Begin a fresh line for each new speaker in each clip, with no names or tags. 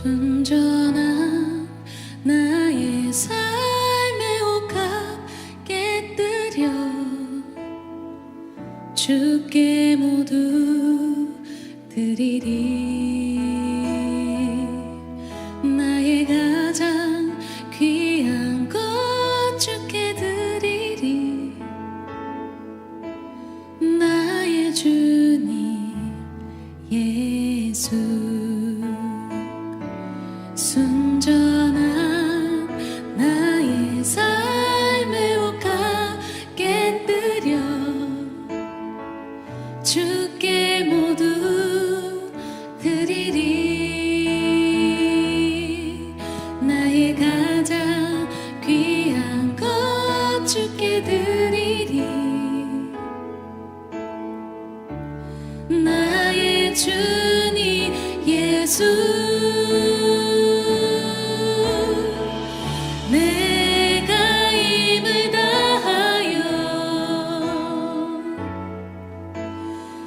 순전한 나의 삶의 옷값 깨뜨려 주께 모두 드리리. 나의 가장 귀한 것 주께 드리리. 나의 주님 예수. 순전한 나의 삶의 옷값 깨뜨려 주께 모두 드리리. 나의 가장 귀한 것 주께 드리리. 나의 주님 예수. 내가 힘을 다하여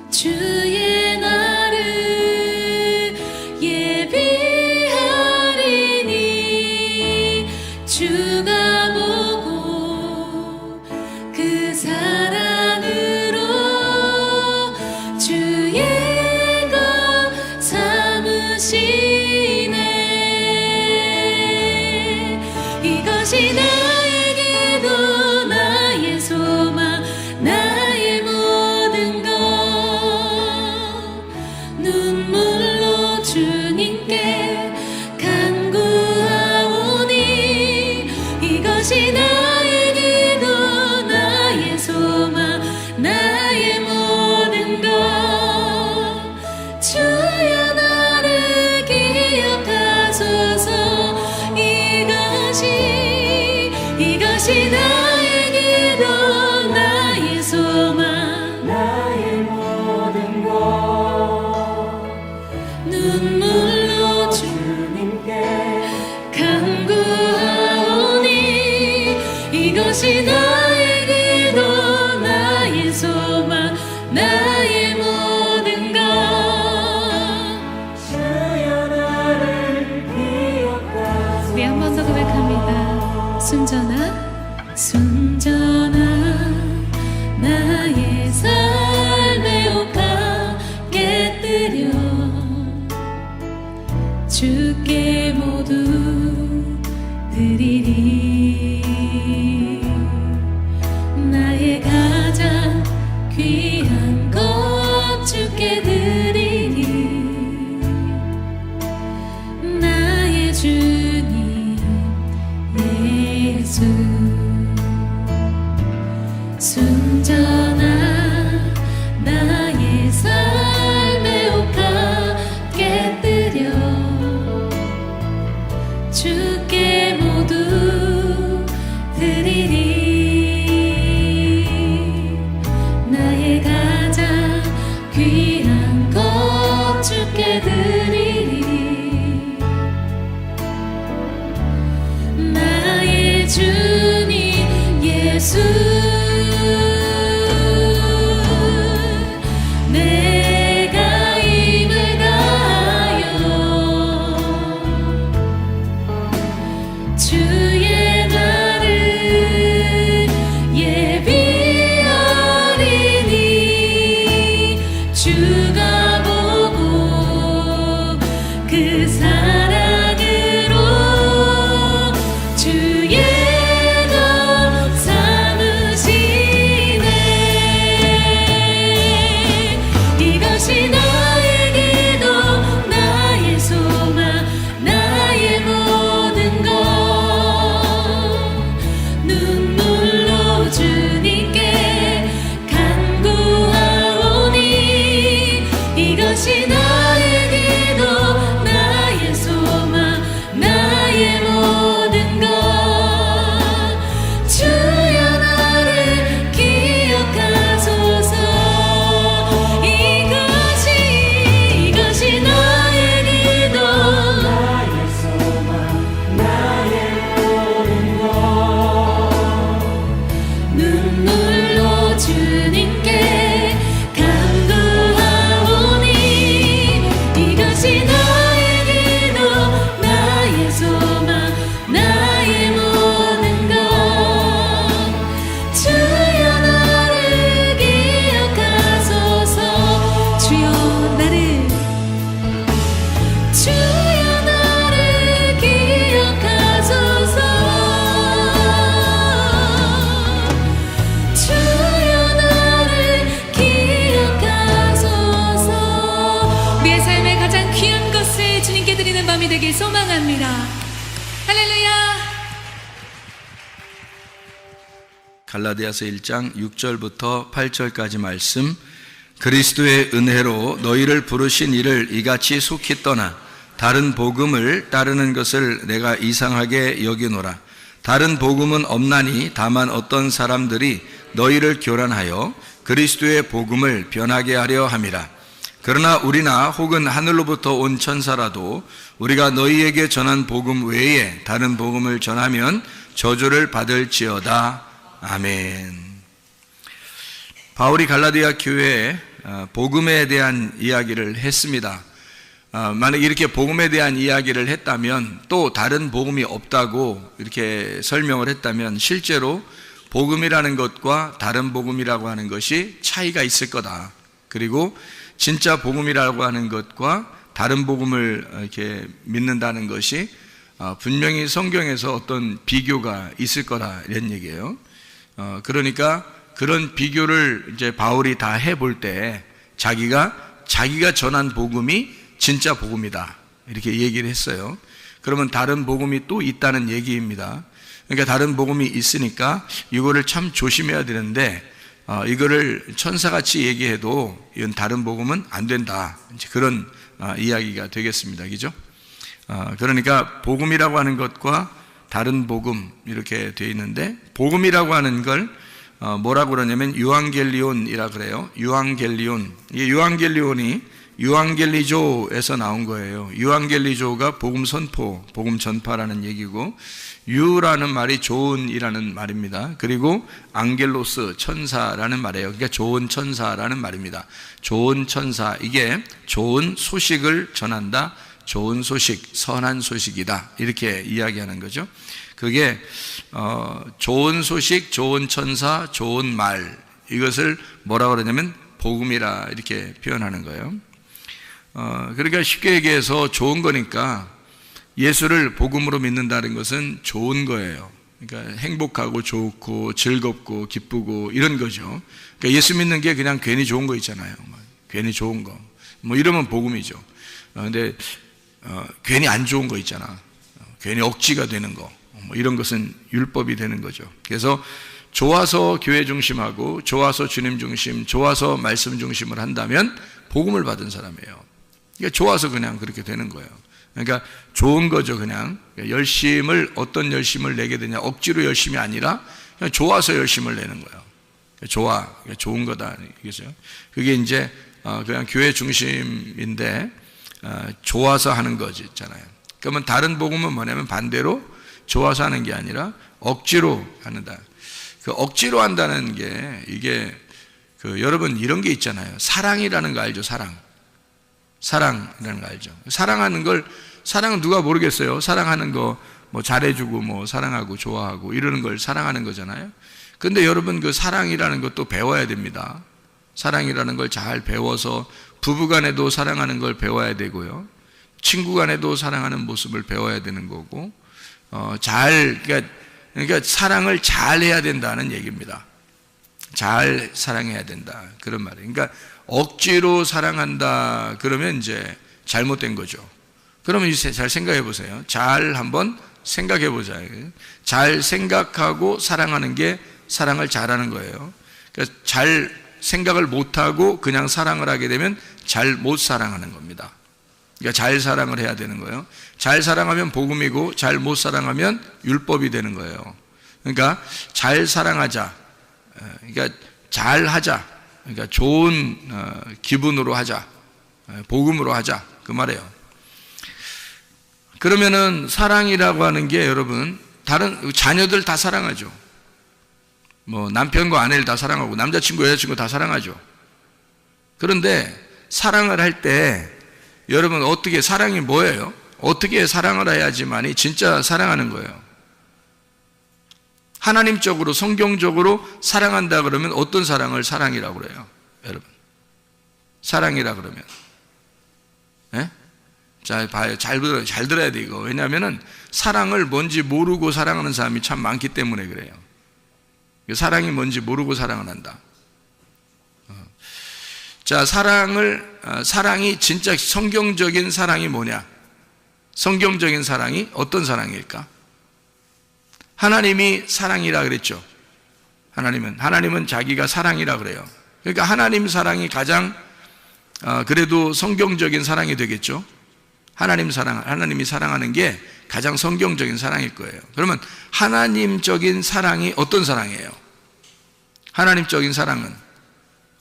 주의 날을 예비하리니 주가 보고 그 사랑으로 주의 것 삼으시네. 이것이 나에게도 나의 소망 나의 모든 것. 눈물로 주님께 간구하오니 이것이 나에게도 나의 소망 나의 모든 것. 주여 나를 기억하소서. 이것이 나에게도 나의 소망
나의 모든 것.
눈물로
주님께
간구하오니 이것이 나에게도 나의 소망 나의 모든 것.
주여 나를 기억하소서.
우리 한 번 더 고백합니다. 순전한 나의 삶의 옷값 깨뜨려 주께 모두 드리리. 나의 가장 귀한 것 주께 드리리. 나의 주님 예수. 순전한 나의 삶의 옷값 깨뜨려 주께 모두 드리리. 나의 가장 귀한 것 주께 드리리. 나의 주님 예수. 내가 힘을 다하여 주의 날을 예비하리니 주가 보고 그 사랑으로 주의 것 삼으시네. 찬송합니다. 할렐루야.
갈라디아서 1장 6절부터 8절까지 말씀. 그리스도의 은혜로 너희를 부르신 이를 이같이 속히 떠나 다른 복음을 따르는 것을 내가 이상하게 여기노라. 다른 복음은 없나니 다만 어떤 사람들이 너희를 교란하여 그리스도의 복음을 변하게 하려 함이라. 그러나 우리나 혹은 하늘로부터 온 천사라도 우리가 너희에게 전한 복음 외에 다른 복음을 전하면 저주를 받을지어다. 아멘. 바울이 갈라디아 교회에 복음에 대한 이야기를 했습니다. 만약 이렇게 복음에 대한 이야기를 했다면, 또 다른 복음이 없다고 이렇게 설명을 했다면 실제로 복음이라는 것과 다른 복음이라고 하는 것이 차이가 있을 거다. 그리고 진짜 복음이라고 하는 것과 다른 복음을 이렇게 믿는다는 것이 분명히 성경에서 어떤 비교가 있을 거라 이런 얘기예요. 그러니까 그런 비교를 이제 바울이 다 해볼 때 자기가 전한 복음이 진짜 복음이다 이렇게 얘기를 했어요. 그러면 다른 복음이 또 있다는 얘기입니다. 그러니까 다른 복음이 있으니까 이거를 참 조심해야 되는데, 이거를 천사같이 얘기해도 이건 다른 복음은 안 된다, 이제 그런 이야기가 되겠습니다. 그죠? 그러니까 복음이라고 하는 것과 다른 복음 이렇게 되어 있는데, 복음이라고 하는 걸 뭐라고 그러냐면 유앙겔리온이라 그래요. 유앙겔리온. 이게 유앙겔리온이 유앙겔리조에서 나온 거예요. 유앙겔리조가 복음 선포, 복음 전파라는 얘기고, 유라는 말이 좋은이라는 말입니다. 그리고 앙겔로스, 천사라는 말이에요. 그러니까 좋은 천사라는 말입니다. 좋은 천사, 이게 좋은 소식을 전한다, 좋은 소식, 선한 소식이다, 이렇게 이야기하는 거죠. 그게 좋은 소식, 좋은 천사, 좋은 말, 이것을 뭐라고 그러냐면 복음이라 이렇게 표현하는 거예요. 그러니까 쉽게 얘기해서 좋은 거니까 예수를 복음으로 믿는다는 것은 좋은 거예요. 그러니까 행복하고 좋고 즐겁고 기쁘고 이런 거죠. 그러니까 예수 믿는 게 그냥 괜히 좋은 거 있잖아요. 괜히 좋은 거, 뭐 이러면 복음이죠. 근데 괜히 안 좋은 거 있잖아. 괜히 억지가 되는 거, 뭐 이런 것은 율법이 되는 거죠. 그래서 좋아서 교회 중심하고 좋아서 주님 중심, 좋아서 말씀 중심을 한다면 복음을 받은 사람이에요. 그러니까 좋아서 그냥 그렇게 되는 거예요. 그러니까 좋은 거죠. 그냥 어떤 열심을 내게 되냐, 억지로 열심이 아니라 그냥 좋아서 열심을 내는 거예요. 좋은 거다, 이거죠. 그게 이제 그냥 교회 중심인데 좋아서 하는 거지 있잖아요. 그러면 다른 복음은 뭐냐면 반대로 좋아서 하는 게 아니라 억지로 한다. 그 억지로 한다는 게 이게 여러분 이런 게 있잖아요. 사랑이라는 거 알죠? 사랑이라는 거 알죠? 사랑은 누가 모르겠어요. 사랑하는 거 뭐 잘해주고 뭐 사랑하고 좋아하고 이러는 걸 사랑하는 거잖아요. 근데 여러분 그 사랑이라는 것도 배워야 됩니다. 사랑이라는 걸 잘 배워서 부부간에도 사랑하는 걸 배워야 되고요. 친구간에도 사랑하는 모습을 배워야 되는 거고, 그러니까 사랑을 잘 해야 된다는 얘기입니다. 잘 사랑해야 된다, 그런 말이에요. 그러니까 억지로 사랑한다 그러면 이제 잘못된 거죠. 그러면 이제 잘 생각해 보세요. 잘 한번 생각해 보자. 잘 생각하고 사랑하는 게 사랑을 잘하는 거예요. 그러니까 잘 생각을 못하고 그냥 사랑을 하게 되면 잘 못 사랑하는 겁니다. 그러니까 잘 사랑을 해야 되는 거예요. 잘 사랑하면 복음이고 잘 못 사랑하면 율법이 되는 거예요. 그러니까 잘 사랑하자, 그러니까 잘 하자, 그러니까 좋은 기분으로 하자, 복음으로 하자, 그 말이에요. 그러면은 사랑이라고 하는 게 여러분 다른 자녀들 다 사랑하죠. 뭐 남편과 아내를 다 사랑하고 남자친구 여자친구 다 사랑하죠. 그런데 사랑을 할 때 여러분 어떻게, 사랑이 뭐예요? 어떻게 사랑을 해야지만이 진짜 사랑하는 거예요. 하나님적으로 성경적으로 사랑한다 그러면 어떤 사랑을 사랑이라고 그래요? 여러분 사랑이라 그러면 자, 봐요. 잘 들어야 돼, 이거. 왜냐하면은 사랑을 뭔지 모르고 사랑하는 사람이 참 많기 때문에 그래요. 사랑이 뭔지 모르고 사랑을 한다. 자, 사랑이 진짜 성경적인 사랑이 뭐냐? 성경적인 사랑이 어떤 사랑일까? 하나님이 사랑이라 그랬죠. 하나님은 자기가 사랑이라 그래요. 그러니까 하나님 사랑이 가장 그래도 성경적인 사랑이 되겠죠. 하나님이 사랑하는 게 가장 성경적인 사랑일 거예요. 그러면 하나님적인 사랑이 어떤 사랑이에요? 하나님적인 사랑은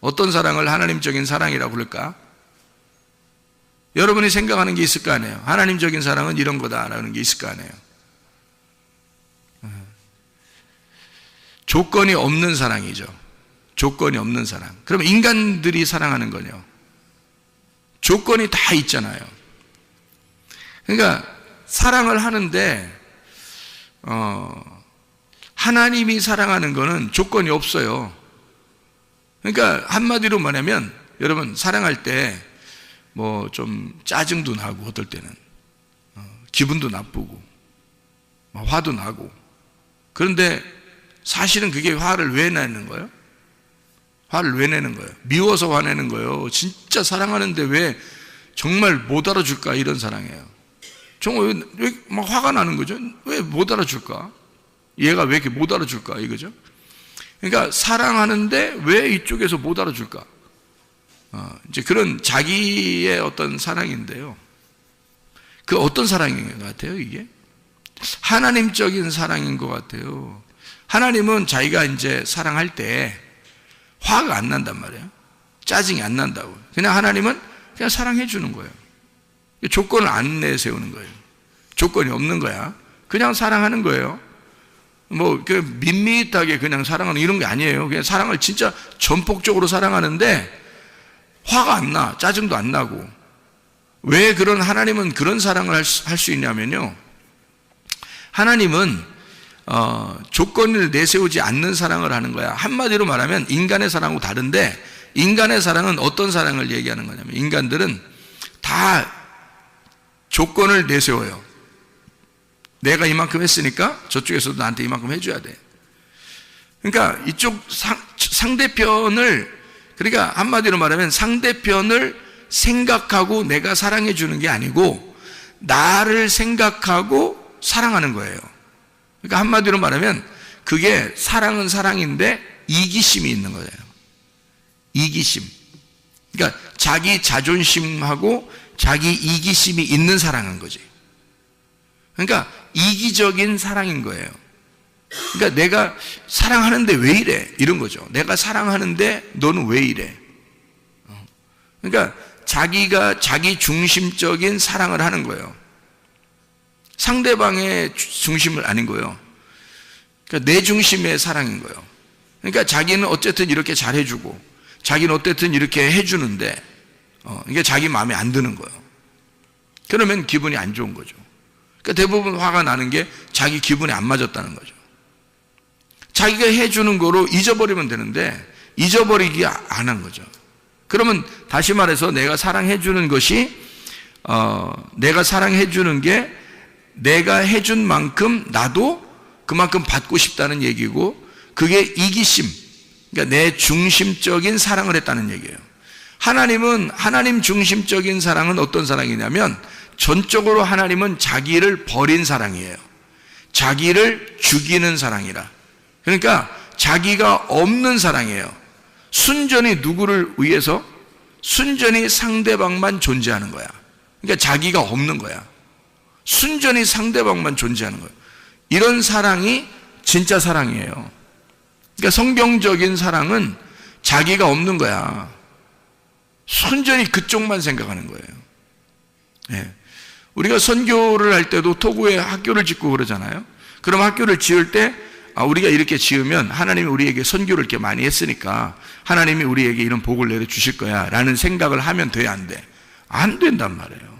어떤 사랑을 하나님적인 사랑이라고 부를까? 여러분이 생각하는 게 있을 거 아니에요. 하나님적인 사랑은 이런 거다라는 게 있을 거 아니에요. 조건이 없는 사랑이죠. 조건이 없는 사랑. 그럼 인간들이 사랑하는 거요. 조건이 다 있잖아요. 그러니까 사랑을 하는데 하나님이 사랑하는 거는 조건이 없어요. 그러니까 한마디로 말하면 여러분 사랑할 때 뭐 좀 짜증도 나고 어떨 때는 기분도 나쁘고 화도 나고 그런데 사실은 그게 화를 왜 내는 거예요? 화를 왜 내는 거예요? 미워서 화내는 거예요. 진짜 사랑하는데 왜 정말 못 알아줄까 이런 사랑이에요. 정말 왜 막 화가 나는 거죠? 왜 못 알아줄까? 얘가 왜 이렇게 못 알아줄까 이거죠? 그러니까 사랑하는데 왜 이쪽에서 못 알아줄까? 이제 그런 자기의 어떤 사랑인데요. 그 어떤 사랑인 것 같아요, 이게? 하나님적인 사랑인 것 같아요. 하나님은 자기가 이제 사랑할 때 화가 안 난단 말이에요. 짜증이 안 난다고. 그냥 하나님은 그냥 사랑해 주는 거예요. 조건을 안 내세우는 거예요. 조건이 없는 거야. 그냥 사랑하는 거예요. 뭐, 밋밋하게 그냥 사랑하는 이런 게 아니에요. 그냥 사랑을 진짜 전폭적으로 사랑하는데 화가 안 나. 짜증도 안 나고. 왜 하나님은 그런 사랑을 할 수 있냐면요. 하나님은, 조건을 내세우지 않는 사랑을 하는 거야. 한마디로 말하면 인간의 사랑하고 다른데 인간의 사랑은 어떤 사랑을 얘기하는 거냐면 인간들은 다 조건을 내세워요. 내가 이만큼 했으니까 저쪽에서도 나한테 이만큼 해줘야 돼. 그러니까 이쪽 상대편을 그러니까 한마디로 말하면 상대편을 생각하고 내가 사랑해 주는 게 아니고 나를 생각하고 사랑하는 거예요. 그러니까 한마디로 말하면 그게 사랑은 사랑인데 이기심이 있는 거예요. 이기심. 그러니까 자기 자존심하고 자기 이기심이 있는 사랑인 거지. 그러니까 이기적인 사랑인 거예요. 그러니까 내가 사랑하는데 왜 이래? 이런 거죠. 내가 사랑하는데 너는 왜 이래? 그러니까 자기가 자기 중심적인 사랑을 하는 거예요. 상대방의 중심을 아닌 거예요. 그러니까 내 중심의 사랑인 거예요. 그러니까 자기는 어쨌든 이렇게 잘해주고 자기는 어쨌든 이렇게 해주는데 이게 자기 마음에 안 드는 거예요. 그러면 기분이 안 좋은 거죠. 그러니까 대부분 화가 나는 게 자기 기분에 안 맞았다는 거죠. 자기가 해주는 거로 잊어버리면 되는데 잊어버리기 안 한 거죠. 그러면 다시 말해서 내가 사랑해주는 것이 내가 사랑해주는 게 내가 해준 만큼 나도 그만큼 받고 싶다는 얘기고 그게 이기심, 그러니까 내 중심적인 사랑을 했다는 얘기예요. 하나님은 하나님 중심적인 사랑은 어떤 사랑이냐면 전적으로 하나님은 자기를 버린 사랑이에요. 자기를 죽이는 사랑이라. 그러니까 자기가 없는 사랑이에요. 순전히 누구를 위해서? 순전히 상대방만 존재하는 거야. 그러니까 자기가 없는 거야. 순전히 상대방만 존재하는 거예요. 이런 사랑이 진짜 사랑이에요. 그러니까 성경적인 사랑은 자기가 없는 거야. 순전히 그쪽만 생각하는 거예요. 네. 우리가 선교를 할 때도 토구에 학교를 짓고 그러잖아요. 그럼 학교를 지을 때 우리가 이렇게 지으면 하나님이 우리에게 선교를 이렇게 많이 했으니까 하나님이 우리에게 이런 복을 내려주실 거야 라는 생각을 하면 돼, 안 돼? 안 된단 말이에요.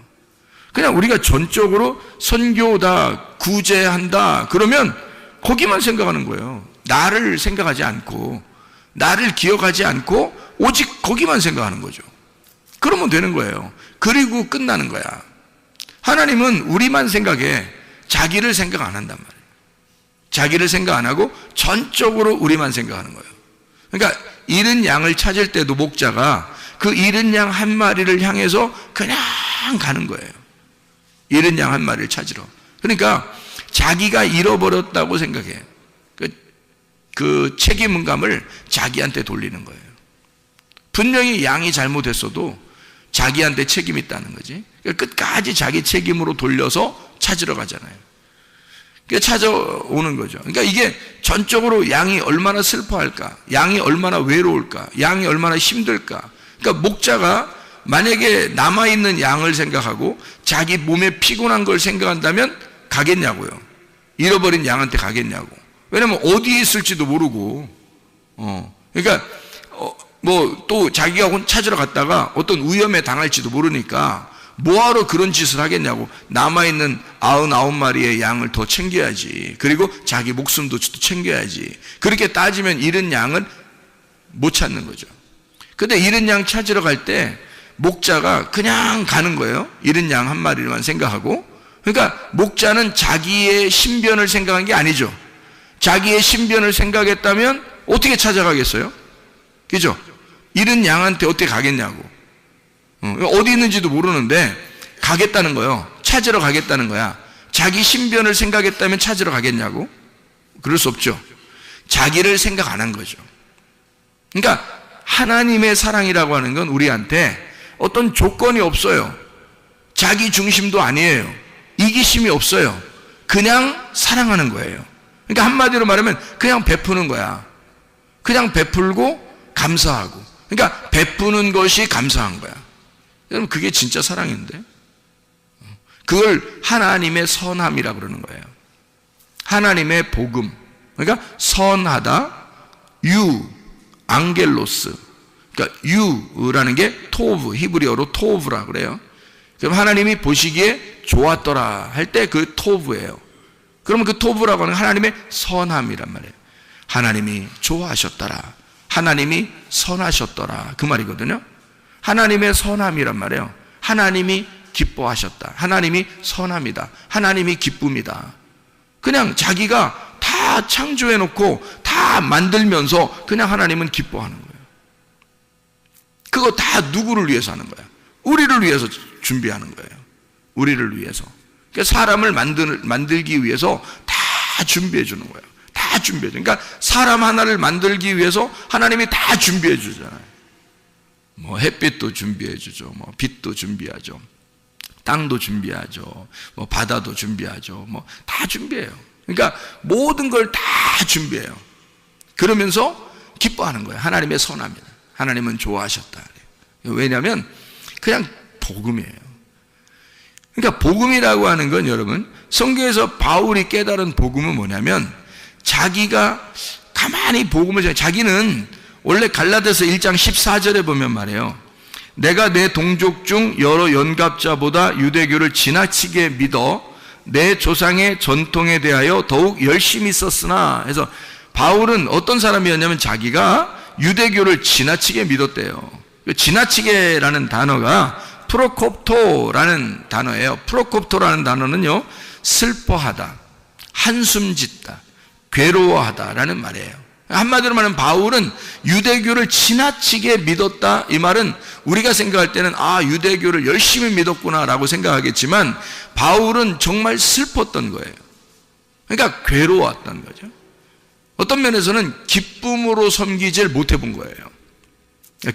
그냥 우리가 전적으로 선교다, 구제한다 그러면 거기만 생각하는 거예요. 나를 생각하지 않고 나를 기억하지 않고 오직 거기만 생각하는 거죠. 그러면 되는 거예요. 그리고 끝나는 거야. 하나님은 우리만 생각해. 자기를 생각 안 한단 말이에요. 자기를 생각 안 하고 전적으로 우리만 생각하는 거예요. 그러니까 잃은 양을 찾을 때도 목자가 그 잃은 양 한 마리를 향해서 그냥 가는 거예요. 잃은 양 한 마리를 찾으러. 그러니까 자기가 잃어버렸다고 생각해. 그 책임감을 자기한테 돌리는 거예요. 분명히 양이 잘못했어도 자기한테 책임이 있다는 거지. 그러니까 끝까지 자기 책임으로 돌려서 찾으러 가잖아요. 그러니까 찾아오는 거죠. 그러니까 이게 전적으로 양이 얼마나 슬퍼할까, 양이 얼마나 외로울까, 양이 얼마나 힘들까. 그러니까 목자가 만약에 남아있는 양을 생각하고 자기 몸에 피곤한 걸 생각한다면 가겠냐고요. 잃어버린 양한테 가겠냐고. 왜냐면 어디에 있을지도 모르고, 그러니까 뭐 또 자기가 찾으러 갔다가 어떤 위험에 당할지도 모르니까 뭐하러 그런 짓을 하겠냐고. 남아있는 99마리의 양을 더 챙겨야지. 그리고 자기 목숨도 챙겨야지. 그렇게 따지면 잃은 양은 못 찾는 거죠. 근데 잃은 양 찾으러 갈 때 목자가 그냥 가는 거예요. 잃은 양 한 마리만 생각하고. 그러니까 목자는 자기의 신변을 생각한 게 아니죠. 자기의 신변을 생각했다면 어떻게 찾아가겠어요? 그죠? 잃은 양한테 어떻게 가겠냐고. 어디 있는지도 모르는데 가겠다는 거예요. 찾으러 가겠다는 거야. 자기 신변을 생각했다면 찾으러 가겠냐고? 그럴 수 없죠. 자기를 생각 안 한 거죠. 그러니까 하나님의 사랑이라고 하는 건 우리한테 어떤 조건이 없어요. 자기 중심도 아니에요. 이기심이 없어요. 그냥 사랑하는 거예요. 그러니까 한마디로 말하면 그냥 베푸는 거야. 그냥 베풀고 감사하고. 그러니까 베푸는 것이 감사한 거야. 여러분, 그게 진짜 사랑인데. 그걸 하나님의 선함이라고 그러는 거예요. 하나님의 복음. 그러니까 선하다, 앙겔로스. 그러니까 유라는 게 토브, 히브리어로 토브라 그래요. 그럼 하나님이 보시기에 좋았더라 할 때 그 토브예요. 그러면 그 토브라고 하는 하나님의 선함이란 말이에요. 하나님이 좋아하셨더라, 하나님이 선하셨더라, 그 말이거든요. 하나님의 선함이란 말이에요. 하나님이 기뻐하셨다, 하나님이 선함이다, 하나님이 기쁨이다. 그냥 자기가 다 창조해놓고 다 만들면서 그냥 하나님은 기뻐하는 거예요. 그거 다 누구를 위해서 하는 거야? 우리를 위해서 준비하는 거예요. 우리를 위해서. 그러니까 사람을 만들기 위해서 다 준비해 주는 거예요. 다 준비해 줘. 그러니까 사람 하나를 만들기 위해서 하나님이 다 준비해 주잖아요. 뭐 햇빛도 준비해 주죠. 뭐 빛도 준비하죠. 땅도 준비하죠. 뭐 바다도 준비하죠. 뭐 다 준비해요. 그러니까 모든 걸 다 준비해요. 그러면서 기뻐하는 거예요. 하나님의 선함이다. 하나님은 좋아하셨다. 왜냐하면 그냥 복음이에요. 그러니까 복음이라고 하는 건 여러분, 성경에서 바울이 깨달은 복음은 뭐냐면 자기가 가만히 복음을, 자기는 원래 갈라디아서 1장 14절에 보면 말이에요. 내가 내 동족 중 여러 연갑자보다 유대교를 지나치게 믿어 내 조상의 전통에 대하여 더욱 열심히 썼으나, 해서 바울은 어떤 사람이었냐면 자기가 유대교를 지나치게 믿었대요. 지나치게라는 단어가 프로콥토라는 단어예요. 프로콥토라는 단어는요, 슬퍼하다, 한숨 짓다, 괴로워하다라는 말이에요. 한마디로 말하면 바울은 유대교를 지나치게 믿었다. 이 말은 우리가 생각할 때는 유대교를 열심히 믿었구나라고 생각하겠지만 바울은 정말 슬펐던 거예요. 그러니까 괴로웠던 거죠. 어떤 면에서는 기쁨으로 섬기질 못해 본 거예요.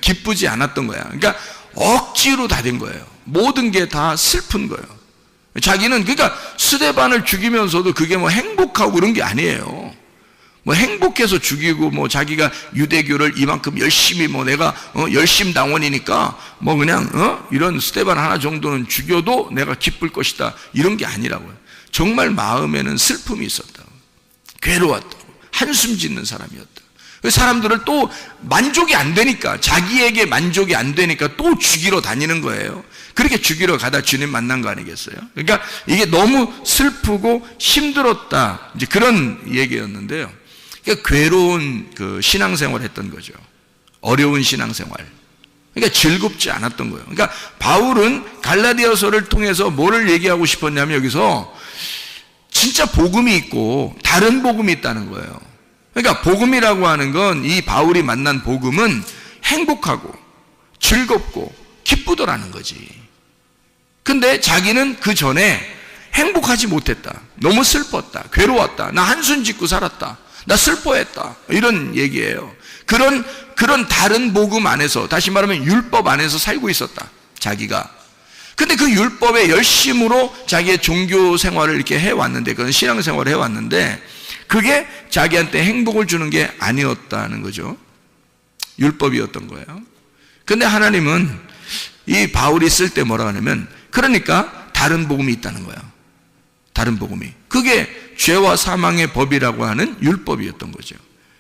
기쁘지 않았던 거야. 그러니까 억지로 다 된 거예요. 모든 게 다 슬픈 거예요. 자기는 그러니까 스데반을 죽이면서도 그게 뭐 행복하고 그런 게 아니에요. 뭐 행복해서 죽이고 뭐 자기가 유대교를 이만큼 열심히 뭐 내가 열심당원이니까 뭐 그냥 이런 스데반 하나 정도는 죽여도 내가 기쁠 것이다, 이런 게 아니라고요. 정말 마음에는 슬픔이 있었다. 괴로웠다고. 한숨 짓는 사람이었다. 사람들을 또 만족이 안 되니까, 자기에게 만족이 안 되니까 또 죽이러 다니는 거예요. 그렇게 죽이러 가다 주님 만난 거 아니겠어요? 그러니까 이게 너무 슬프고 힘들었다, 이제 그런 얘기였는데요. 그러니까 괴로운 그 신앙생활을 했던 거죠. 어려운 신앙생활. 그러니까 즐겁지 않았던 거예요. 그러니까 바울은 갈라디아서를 통해서 뭐를 얘기하고 싶었냐면 여기서 진짜 복음이 있고 다른 복음이 있다는 거예요. 그러니까 복음이라고 하는 건, 이 바울이 만난 복음은 행복하고 즐겁고 기쁘더라는 거지. 근데 자기는 그 전에 행복하지 못했다. 너무 슬펐다. 괴로웠다. 나 한숨 짓고 살았다. 나 슬퍼했다. 이런 얘기예요. 그런 다른 복음 안에서, 다시 말하면 율법 안에서 살고 있었다. 자기가. 근데 그 율법의 열심으로 자기의 종교 생활을 이렇게 해왔는데, 그건 신앙 생활을 해왔는데, 그게 자기한테 행복을 주는 게 아니었다는 거죠. 율법이었던 거예요. 근데 하나님은 이 바울이 쓸 때 뭐라 하냐면, 그러니까 다른 복음이 있다는 거예요. 다른 복음이. 그게 죄와 사망의 법이라고 하는 율법이었던 거죠.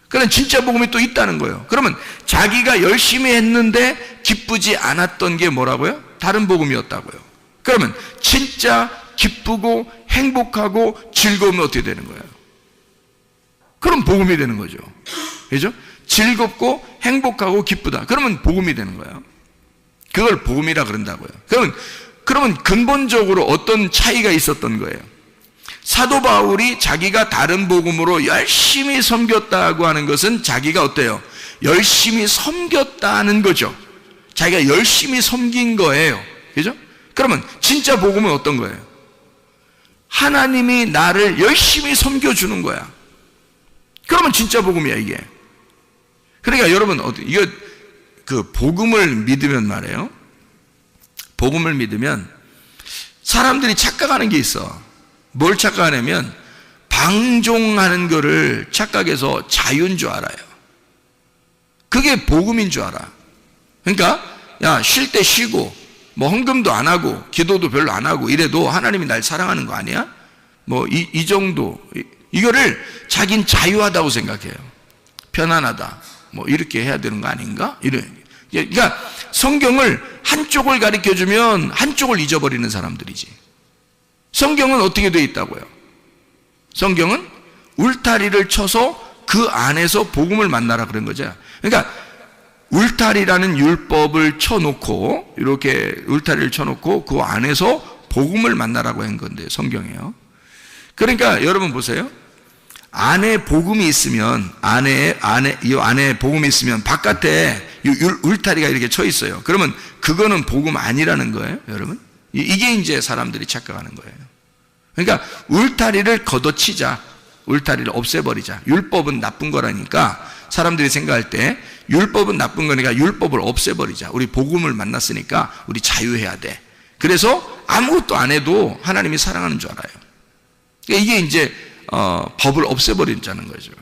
그러나 진짜 복음이 또 있다는 거예요. 그러면 자기가 열심히 했는데 기쁘지 않았던 게 뭐라고요? 다른 복음이었다고요. 그러면 진짜 기쁘고 행복하고 즐거우면 어떻게 되는 거예요? 그럼 복음이 되는 거죠. 그죠? 즐겁고 행복하고 기쁘다. 그러면 복음이 되는 거예요. 그걸 복음이라 그런다고요. 그러면 근본적으로 어떤 차이가 있었던 거예요? 사도 바울이 자기가 다른 복음으로 열심히 섬겼다고 하는 것은 자기가 어때요? 열심히 섬겼다는 거죠. 자기가 열심히 섬긴 거예요. 그죠? 그러면 진짜 복음은 어떤 거예요? 하나님이 나를 열심히 섬겨주는 거야. 그러면 진짜 복음이야, 이게. 그러니까 여러분, 이거 그 복음을 믿으면 말이에요. 복음을 믿으면 사람들이 착각하는 게 있어. 뭘 착각하냐면 방종하는 거를 착각해서 자유인 줄 알아요. 그게 복음인 줄 알아. 그러니까 야, 쉴 때 쉬고 뭐 헌금도 안 하고 기도도 별로 안 하고 이래도 하나님이 날 사랑하는 거 아니야? 뭐 이 정도, 이거를 자긴 자유하다고 생각해요. 편안하다, 뭐 이렇게 해야 되는 거 아닌가? 그러니까 성경을 한쪽을 가르쳐주면 한쪽을 잊어버리는 사람들이지. 성경은 어떻게 되어 있다고요? 성경은 울타리를 쳐서 그 안에서 복음을 만나라 그런 거죠. 그러니까 울타리라는 율법을 쳐놓고, 이렇게 울타리를 쳐놓고 그 안에서 복음을 만나라고 한 건데, 성경이에요. 그러니까 여러분 보세요. 안에 복음이 있으면, 이 안에 복음이 있으면 바깥에 울타리가 이렇게 쳐 있어요. 그러면 그거는 복음 아니라는 거예요, 여러분. 이게 이제 사람들이 착각하는 거예요. 그러니까 울타리를 걷어치자. 울타리를 없애버리자. 율법은 나쁜 거라니까 사람들이 생각할 때 율법은 나쁜 거니까 율법을 없애버리자. 우리 복음을 만났으니까 우리 자유해야 돼. 그래서 아무것도 안 해도 하나님이 사랑하는 줄 알아요. 이게 이제 법을 없애버리자는 거죠.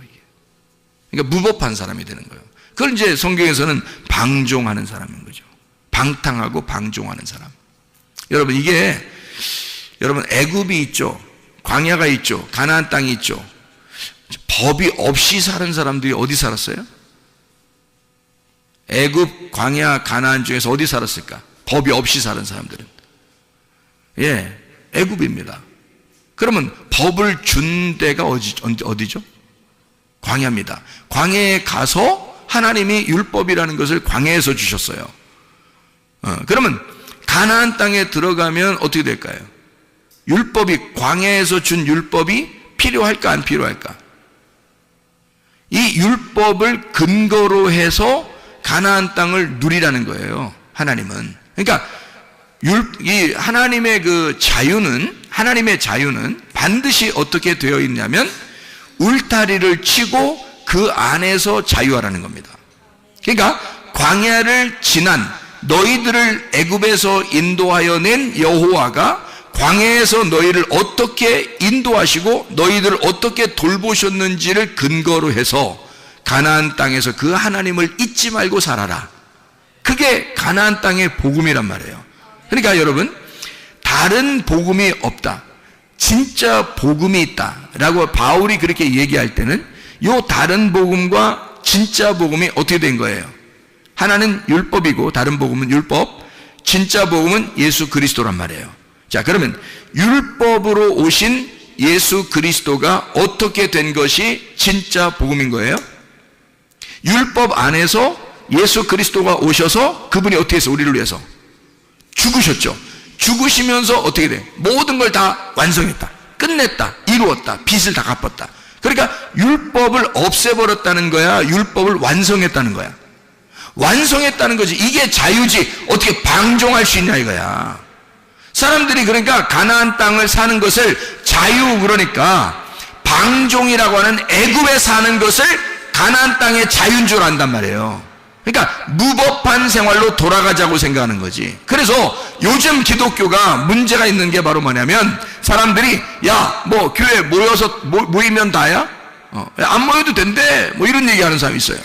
그러니까 무법한 사람이 되는 거예요. 그걸 이제 성경에서는 방종하는 사람인 거죠. 방탕하고 방종하는 사람. 여러분, 여러분 애굽이 있죠. 광야가 있죠. 가나안 땅이 있죠. 법이 없이 사는 사람들이 어디 살았어요? 애굽, 광야, 가나안 중에서 어디 살았을까? 법이 없이 사는 사람들은. 애굽입니다. 그러면 법을 준 데가 어디죠? 광야입니다. 광야에 가서 하나님이 율법이라는 것을 광야에서 주셨어요. 그러면 가나안 땅에 들어가면 어떻게 될까요? 율법이, 광야에서 준 율법이 필요할까 안 필요할까? 이 율법을 근거로 해서 가나안 땅을 누리라는 거예요, 하나님은. 그러니까 이 하나님의 하나님의 자유는 반드시 어떻게 되어 있냐면 울타리를 치고 그 안에서 자유하라는 겁니다. 그러니까 광야를 지난 너희들을 애굽에서 인도하여 낸 여호와가 광야에서 너희를 어떻게 인도하시고 너희들을 어떻게 돌보셨는지를 근거로 해서 가나안 땅에서 그 하나님을 잊지 말고 살아라. 그게 가나안 땅의 복음이란 말이에요. 그러니까 여러분, 다른 복음이 없다, 진짜 복음이 있다라고 바울이 그렇게 얘기할 때는 요 다른 복음과 진짜 복음이 어떻게 된 거예요? 하나는 율법이고 다른 복음은 율법, 진짜 복음은 예수 그리스도란 말이에요. 자, 그러면 율법으로 오신 예수 그리스도가 어떻게 된 것이 진짜 복음인 거예요? 율법 안에서 예수 그리스도가 오셔서 그분이 어떻게 해서 우리를 위해서 죽으셨죠. 죽으시면서 어떻게 돼? 모든 걸 다 완성했다, 끝냈다, 이루었다, 빚을 다 갚았다. 그러니까 율법을 없애버렸다는 거야, 율법을 완성했다는 거야. 완성했다는 거지. 이게 자유지. 어떻게 방종할 수 있냐 이거야. 사람들이 그러니까 가나안 땅을 사는 것을 자유, 그러니까 방종이라고 하는 애굽에 사는 것을 가나안 땅의 자유인 줄 안단 말이에요. 그러니까 무법한 생활로 돌아가자고 생각하는 거지. 그래서 요즘 기독교가 문제가 있는 게 바로 뭐냐면, 사람들이 야 뭐 교회 모여서 모이면 다야? 안 모여도 된대, 뭐 이런 얘기하는 사람이 있어요.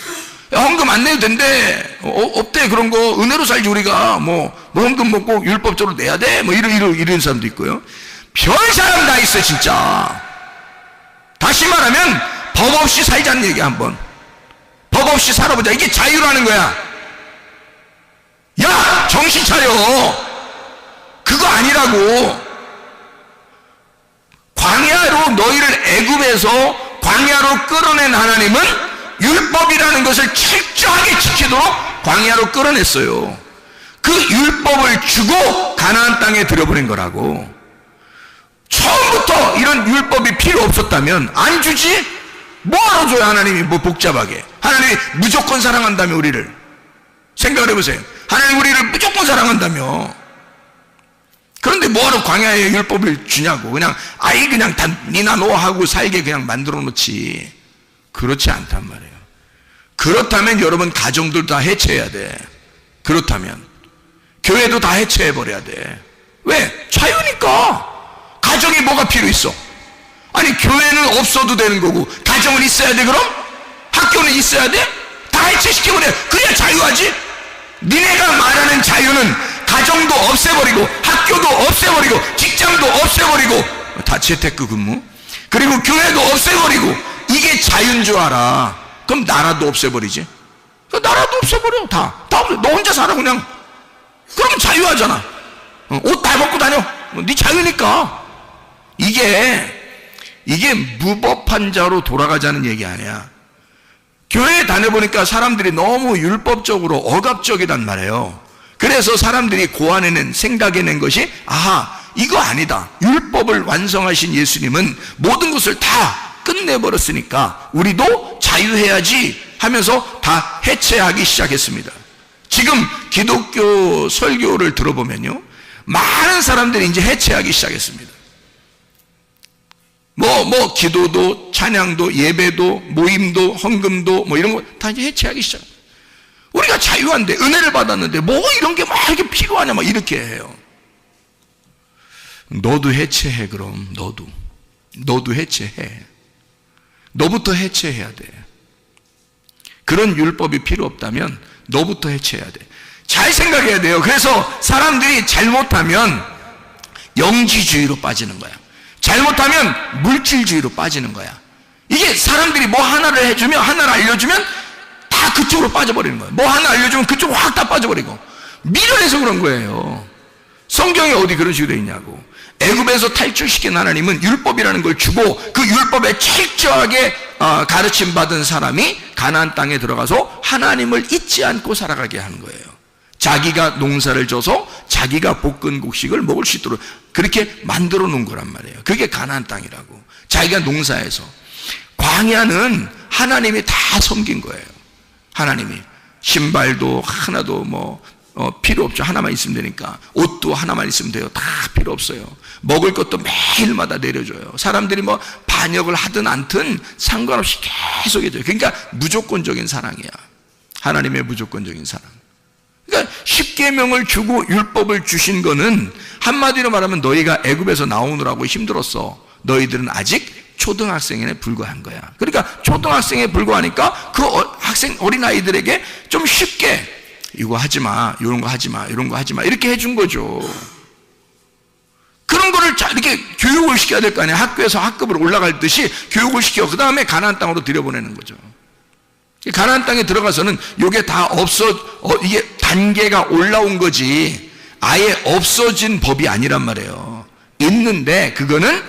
야, 헌금 안 내도 된대, 없대, 그런 거 은혜로 살지 우리가, 뭐 헌금 먹고 율법적으로 내야 돼, 뭐 이런 사람도 있고요. 별 사람 다 있어 진짜. 다시 말하면 법 없이 살자는 얘기야. 한번 법 없이 살아보자, 이게 자유라는 거야. 야 정신 차려, 그거 아니라고. 광야로 너희를 애굽에서 광야로 끌어낸 하나님은 율법이라는 것을 철저하게 지키도록 광야로 끌어냈어요. 그 율법을 주고 가나안 땅에 들여보낸 거라고. 처음부터 이런 율법이 필요 없었다면 안 주지? 뭐하러 줘요 하나님이, 뭐 복잡하게. 하나님이 무조건 사랑한다며 우리를. 생각을 해보세요. 하나님 우리를 무조건 사랑한다며. 그런데 뭐하러 광야에 율법을 주냐고. 그냥 아이 그냥 다 니나 너 하고 살게 그냥 만들어 놓지. 그렇지 않단 말이에요. 그렇다면 여러분 가정들 다 해체해야 돼. 그렇다면 교회도 다 해체해 버려야 돼. 왜? 자유니까. 가정이 뭐가 필요 있어? 아니 교회는 없어도 되는 거고 가정은 있어야 돼. 그럼 학교는 있어야 돼? 다 해체시켜버려. 그래야 자유하지. 니네가 말하는 자유는 가정도 없애버리고 학교도 없애버리고 직장도 없애버리고 다 재테크 근무, 그리고 교회도 없애버리고, 이게 자유인 줄 알아. 그럼 나라도 없애버리지. 나라도 없애버려. 다 없애. 너 혼자 살아 그냥. 그러면 자유하잖아. 옷 다 벗고 다녀. 네 자유니까. 이게 무법한 자로 돌아가자는 얘기 아니야. 교회에 다녀보니까 사람들이 너무 율법적으로 억압적이란 말이에요. 그래서 사람들이 고안해낸, 생각해낸 것이, 아하, 이거 아니다. 율법을 완성하신 예수님은 모든 것을 다 끝내버렸으니까 우리도 자유해야지 하면서 다 해체하기 시작했습니다. 지금 기독교 설교를 들어보면요, 많은 사람들이 이제 해체하기 시작했습니다. 뭐 기도도, 찬양도, 예배도, 모임도, 헌금도 뭐 이런 거 다 이제 해체하기 시작. 우리가 자유한데, 은혜를 받았는데 뭐 이런 게 막 이렇게 필요하냐 막 이렇게 해요. 너도 해체해. 그럼 너도 해체해. 너부터 해체해야 돼. 그런 율법이 필요 없다면 너부터 해체해야 돼. 잘 생각해야 돼요. 그래서 사람들이 잘못하면 영지주의로 빠지는 거야. 잘못하면 물질주의로 빠지는 거야. 이게 사람들이 뭐 하나를 해주면, 하나를 알려주면 다 그쪽으로 빠져버리는 거예요. 뭐 하나 알려주면 그쪽으로 확 다 빠져버리고. 미련해서 그런 거예요. 성경에 어디 그런 식으로 되어 있냐고. 애굽에서 탈출시킨 하나님은 율법이라는 걸 주고 그 율법에 철저하게 가르침 받은 사람이 가나안 땅에 들어가서 하나님을 잊지 않고 살아가게 하는 거예요. 자기가 농사를 져서 자기가 볶은 곡식을 먹을 수 있도록 그렇게 만들어 놓은 거란 말이에요. 그게 가나안 땅이라고. 자기가 농사해서. 광야는 하나님이 다 섬긴 거예요. 하나님이. 신발도 하나도 필요 없죠. 하나만 있으면 되니까. 옷도 하나만 있으면 돼요. 다 필요 없어요. 먹을 것도 매일마다 내려줘요. 사람들이 반역을 하든 않든 상관없이 계속 해줘요. 그러니까 무조건적인 사랑이야. 하나님의 무조건적인 사랑. 그러니까 십계명을 주고 율법을 주신 거는 한마디로 말하면 너희가 애굽에서 나오느라고 힘들었어. 너희들은 아직 초등학생에 불과한 거야. 그러니까 초등학생에 불과하니까 그 학생 어린아이들에게 좀 쉽게 이거 하지 마, 이런 거 하지 마, 이런 거 하지 마, 이렇게 해준 거죠. 그런 거를 이렇게 교육을 시켜야 될 거 아니에요. 학교에서 학급을 올라갈 듯이 교육을 시켜 그 다음에 가나안 땅으로 들여보내는 거죠. 가나안 땅에 들어가서는 이게 다 이게 단계가 올라온 거지 아예 없어진 법이 아니란 말이에요. 있는데 그거는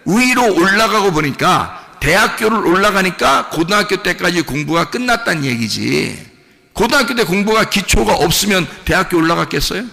위로 올라가고 보니까 대학교를 올라가니까 고등학교 때까지 공부가 끝났다는 얘기지. 고등학교 때 공부가 기초가 없으면 대학교 올라갔겠어요?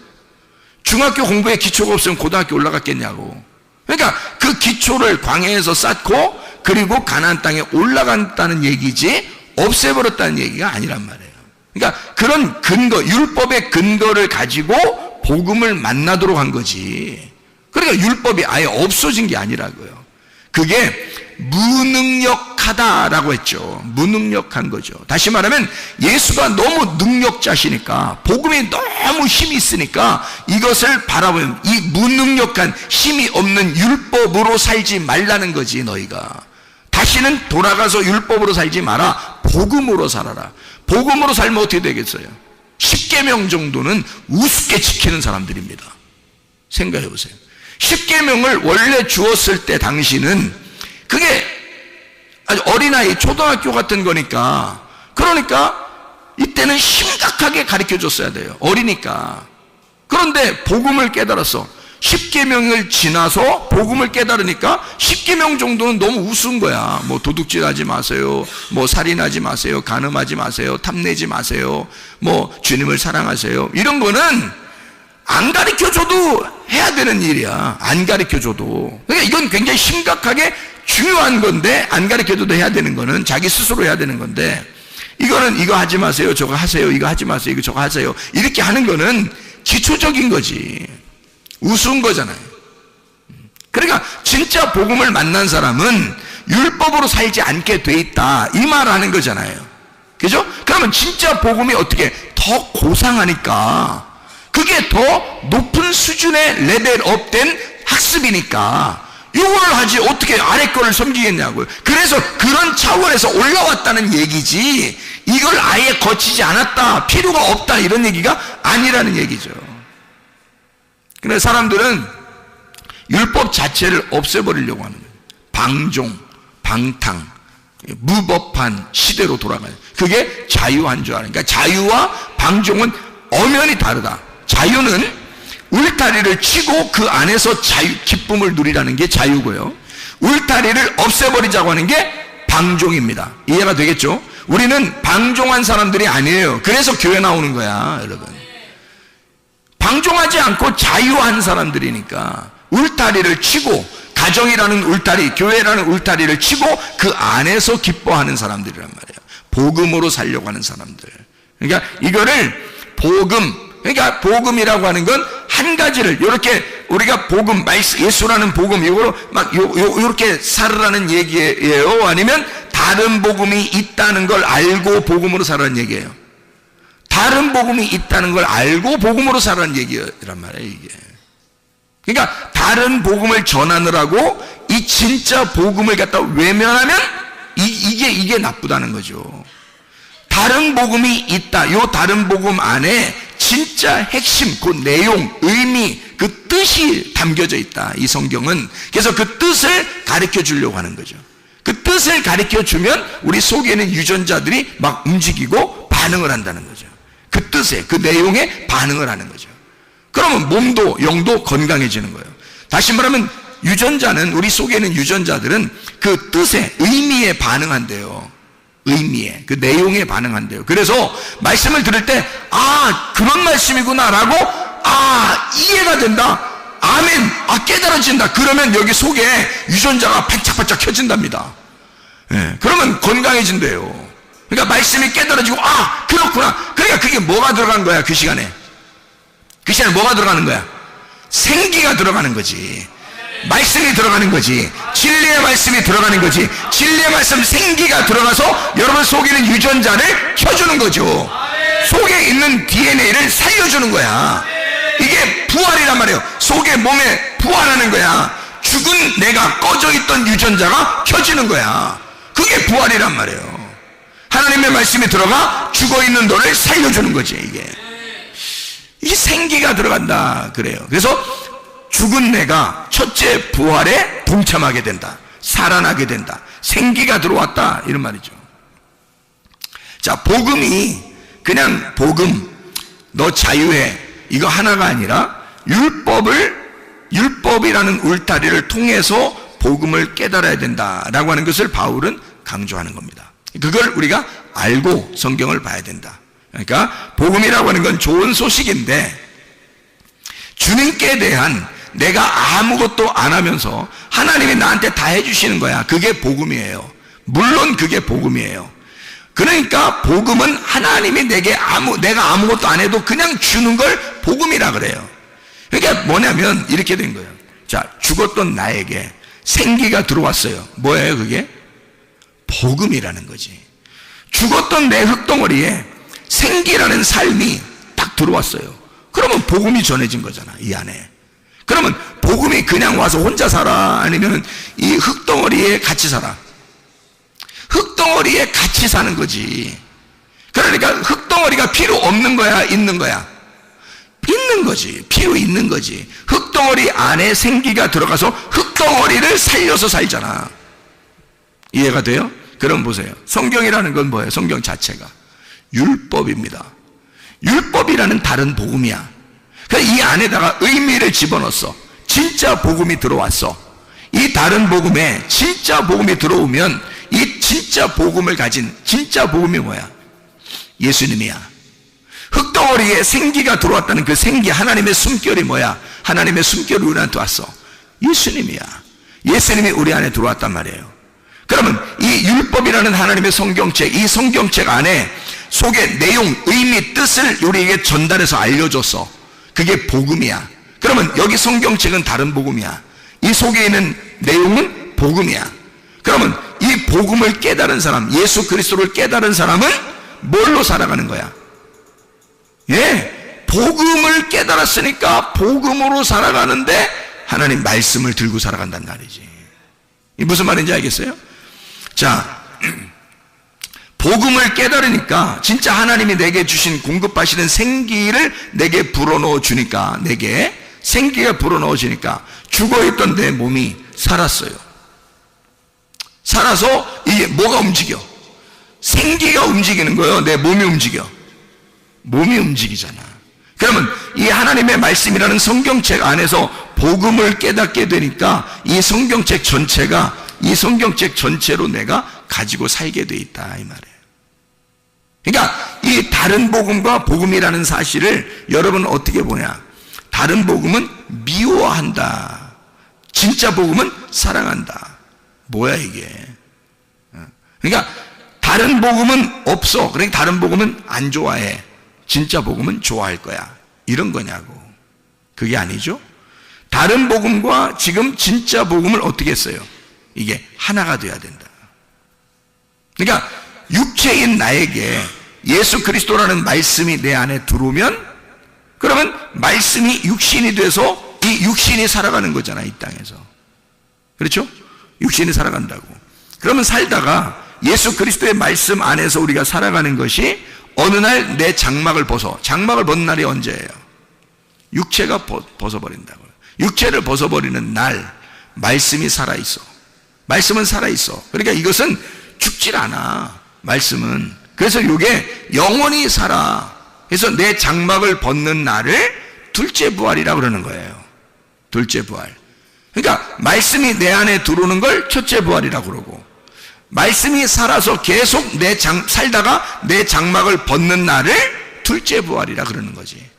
중학교 공부에 기초가 없으면 고등학교 올라갔겠냐고. 그러니까 그 기초를 광야에서 쌓고 그리고 가나안 땅에 올라간다는 얘기지 없애버렸다는 얘기가 아니란 말이에요. 그러니까 그런 근거, 율법의 근거를 가지고 복음을 만나도록 한 거지. 그러니까 율법이 아예 없어진 게 아니라고요. 그게 무능력하다라고 했죠. 무능력한 거죠. 다시 말하면 예수가 너무 능력자시니까, 복음이 너무 힘이 있으니까 이것을 바라보면 이 무능력한 힘이 없는 율법으로 살지 말라는 거지. 너희가 다시는 돌아가서 율법으로 살지 마라. 복음으로 살아라. 복음으로 살면 어떻게 되겠어요? 10계명 정도는 우습게 지키는 사람들입니다. 생각해 보세요. 10계명을 원래 주었을 때 당시는 그게 아주 어린아이, 초등학교 같은 거니까, 그러니까 이때는 심각하게 가르쳐 줬어야 돼요. 어리니까. 그런데 복음을 깨달았어. 10계명을 지나서 복음을 깨달으니까 10계명 정도는 너무 우스운 거야. 뭐 도둑질하지 마세요, 뭐 살인하지 마세요, 간음하지 마세요, 탐내지 마세요, 뭐 주님을 사랑하세요, 이런 거는 안 가르쳐줘도 해야 되는 일이야. 안 가르쳐줘도. 그러니까 이건 굉장히 심각하게 중요한 건데, 안 가르쳐줘도 해야 되는 거는 자기 스스로 해야 되는 건데, 이거는 이거 하지 마세요, 저거 하세요, 이거 하지 마세요, 이거 저거 하세요, 이렇게 하는 거는 기초적인 거지. 우스운 거잖아요. 그러니까 진짜 복음을 만난 사람은 율법으로 살지 않게 돼 있다, 이 말하는 거잖아요. 그죠? 그러면 진짜 복음이 어떻게 더 고상하니까, 그게 더 높은 수준의 레벨업된 학습이니까 이걸 하지 어떻게 아래 거를 섬기겠냐고요. 그래서 그런 차원에서 올라왔다는 얘기지, 이걸 아예 거치지 않았다, 필요가 없다, 이런 얘기가 아니라는 얘기죠. 근데 사람들은 율법 자체를 없애버리려고 하는 거예요. 방종, 방탕, 무법한 시대로 돌아가요. 그게 자유한 줄 아는. 그러니까 자유와 방종은 엄연히 다르다. 자유는 울타리를 치고 그 안에서 기쁨을 누리라는 게 자유고요, 울타리를 없애버리자고 하는 게 방종입니다. 이해가 되겠죠? 우리는 방종한 사람들이 아니에요. 그래서 교회 나오는 거야, 여러분. 방종하지 않고 자유한 사람들이니까 울타리를 치고, 가정이라는 울타리, 교회라는 울타리를 치고 그 안에서 기뻐하는 사람들이란 말이에요. 복음으로 살려고 하는 사람들. 그러니까 이거를 그러니까 복음이라고 하는 건 한 가지를, 이렇게 우리가 복음, 예수라는 복음, 이거로 막 이렇게 살으라는 얘기예요? 아니면 다른 복음이 있다는 걸 알고 복음으로 살라는 얘기예요? 다른 복음이 있다는 걸 알고 복음으로 살라는 얘기란 말이에요, 이게. 그러니까 다른 복음을 전하느라고 이 진짜 복음을 갖다 외면하면 이게 나쁘다는 거죠. 다른 복음이 있다. 요 다른 복음 안에 진짜 핵심, 그 내용, 의미, 그 뜻이 담겨져 있다, 이 성경은. 그래서 그 뜻을 가르쳐 주려고 하는 거죠. 그 뜻을 가르쳐 주면 우리 속에 있는 유전자들이 막 움직이고 반응을 한다는 거죠. 그 뜻에, 그 내용에 반응을 하는 거죠. 그러면 몸도 영도 건강해지는 거예요. 다시 말하면 유전자는, 우리 속에 있는 유전자들은 그 뜻에, 의미에 반응한대요. 의미에, 그 내용에 반응한대요. 그래서 말씀을 들을 때, 아, 그런 말씀이구나 라고, 아, 이해가 된다, 아멘, 아, 깨달아진다, 그러면 여기 속에 유전자가 반짝반짝 켜진답니다. 예, 그러면 건강해진대요. 그러니까 말씀이 깨달아지고, 아, 그렇구나. 그러니까 그게 뭐가 들어간 거야, 그 시간에? 그 시간에 뭐가 들어가는 거야? 생기가 들어가는 거지. 말씀이 들어가는 거지. 진리의 말씀이 들어가는 거지. 진리의 말씀, 생기가 들어가서 여러분 속에 있는 유전자를 켜주는 거죠. 속에 있는 DNA를 살려주는 거야. 이게 부활이란 말이에요. 속에 몸에 부활하는 거야. 죽은 내가 꺼져 있던 유전자가 켜지는 거야. 그게 부활이란 말이에요. 하나님의 말씀이 들어가 죽어 있는 너를 살려주는 거지. 이게 생기가 들어간다 그래요. 그래서 죽은 내가 첫째 부활에 동참하게 된다, 살아나게 된다, 생기가 들어왔다, 이런 말이죠. 자, 복음이 그냥 복음, 너 자유해, 이거 하나가 아니라 율법이라는 울타리를 통해서 복음을 깨달아야 된다라고 하는 것을 바울은 강조하는 겁니다. 그걸 우리가 알고 성경을 봐야 된다. 그러니까 복음이라고 하는 건 좋은 소식인데, 주님께 대한 내가 아무것도 안 하면서 하나님이 나한테 다 해주시는 거야. 그게 복음이에요. 물론 그게 복음이에요. 그러니까 복음은 하나님이 내가 아무것도 안 해도 그냥 주는 걸 복음이라 그래요. 그러니까 뭐냐면 이렇게 된 거예요. 자, 죽었던 나에게 생기가 들어왔어요. 뭐예요 그게? 복음이라는 거지. 죽었던 내 흙덩어리에 생기라는 삶이 딱 들어왔어요. 그러면 복음이 전해진 거잖아, 이 안에. 그러면 복음이 그냥 와서 혼자 살아? 아니면 이 흙덩어리에 같이 살아? 흙덩어리에 같이 사는 거지. 그러니까 흙덩어리가 필요 없는 거야, 있는 거야? 있는 거지. 필요 있는 거지. 흙덩어리 안에 생기가 들어가서 흙덩어리를 살려서 살잖아. 이해가 돼요? 그럼 보세요. 성경이라는 건 뭐예요? 성경 자체가 율법입니다. 율법이라는 다른 복음이야. 그래서 이 안에다가 의미를 집어넣었어. 진짜 복음이 들어왔어. 이 다른 복음에 진짜 복음이 들어오면 이 진짜 복음을 가진 진짜 복음이 뭐야? 예수님이야. 흙덩어리에 생기가 들어왔다는 그 생기, 하나님의 숨결이 뭐야? 하나님의 숨결이 우리한테 왔어. 예수님이야. 예수님이 우리 안에 들어왔단 말이에요. 그러면 이 율법이라는 하나님의 성경책, 이 성경책 안에 속의 내용, 의미, 뜻을 우리에게 전달해서 알려줬어. 그게 복음이야. 그러면 여기 성경책은 다른 복음이야. 이 속에 있는 내용은 복음이야. 그러면 이 복음을 깨달은 사람, 예수 그리스도를 깨달은 사람은 뭘로 살아가는 거야? 예, 복음을 깨달았으니까 복음으로 살아가는데 하나님 말씀을 들고 살아간다는 말이지. 이 무슨 말인지 알겠어요? 자, 복음을 깨달으니까 진짜 하나님이 내게 주신 공급하시는 생기를 내게 불어넣어 주니까, 내게 생기가 불어넣어 주니까 죽어있던 내 몸이 살았어요. 살아서 이게 뭐가 움직여? 생기가 움직이는 거예요. 내 몸이 움직여. 몸이 움직이잖아. 그러면 이 하나님의 말씀이라는 성경책 안에서 복음을 깨닫게 되니까 이 성경책 전체가, 이 성경책 전체로 내가 가지고 살게 돼 있다, 이 말이에요. 그러니까 이 다른 복음과 복음이라는 사실을 여러분은 어떻게 보냐? 다른 복음은 미워한다. 진짜 복음은 사랑한다. 뭐야 이게? 그러니까 다른 복음은 없어. 그러니까 다른 복음은 안 좋아해. 진짜 복음은 좋아할 거야. 이런 거냐고. 그게 아니죠. 다른 복음과 지금 진짜 복음을 어떻게 했어요? 이게 하나가 돼야 된다. 그러니까 육체인 나에게 예수 그리스도라는 말씀이 내 안에 들어오면, 그러면 말씀이 육신이 돼서 이 육신이 살아가는 거잖아, 이 땅에서. 그렇죠? 육신이 살아간다고. 그러면 살다가 예수 그리스도의 말씀 안에서 우리가 살아가는 것이 어느 날 내 장막을 벗어. 장막을 벗는 날이 언제예요? 육체가 벗어버린다고요. 육체를 벗어버리는 날 말씀이 살아있어. 말씀은 살아있어. 그러니까 이것은 죽질 않아, 말씀은. 그래서 이게 영원히 살아. 그래서 내 장막을 벗는 날을 둘째 부활이라고 그러는 거예요. 둘째 부활. 그러니까 말씀이 내 안에 들어오는 걸 첫째 부활이라고 그러고, 말씀이 살아서 계속 살다가 내 장막을 벗는 날을 둘째 부활이라 그러는 거지.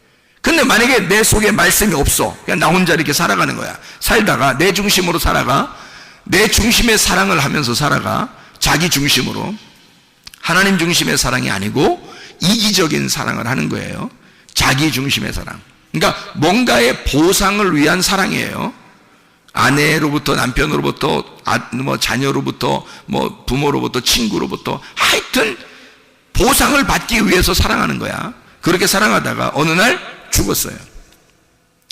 근데 만약에 내 속에 말씀이 없어, 그냥 나 혼자 이렇게 살아가는 거야. 살다가 내 중심으로 살아가, 내 중심의 사랑을 하면서 살아가, 자기 중심으로. 하나님 중심의 사랑이 아니고 이기적인 사랑을 하는 거예요. 자기 중심의 사랑. 그러니까 뭔가의 보상을 위한 사랑이에요. 아내로부터, 남편으로부터, 자녀로부터, 부모로부터, 친구로부터, 하여튼 보상을 받기 위해서 사랑하는 거야. 그렇게 사랑하다가 어느 날 죽었어요.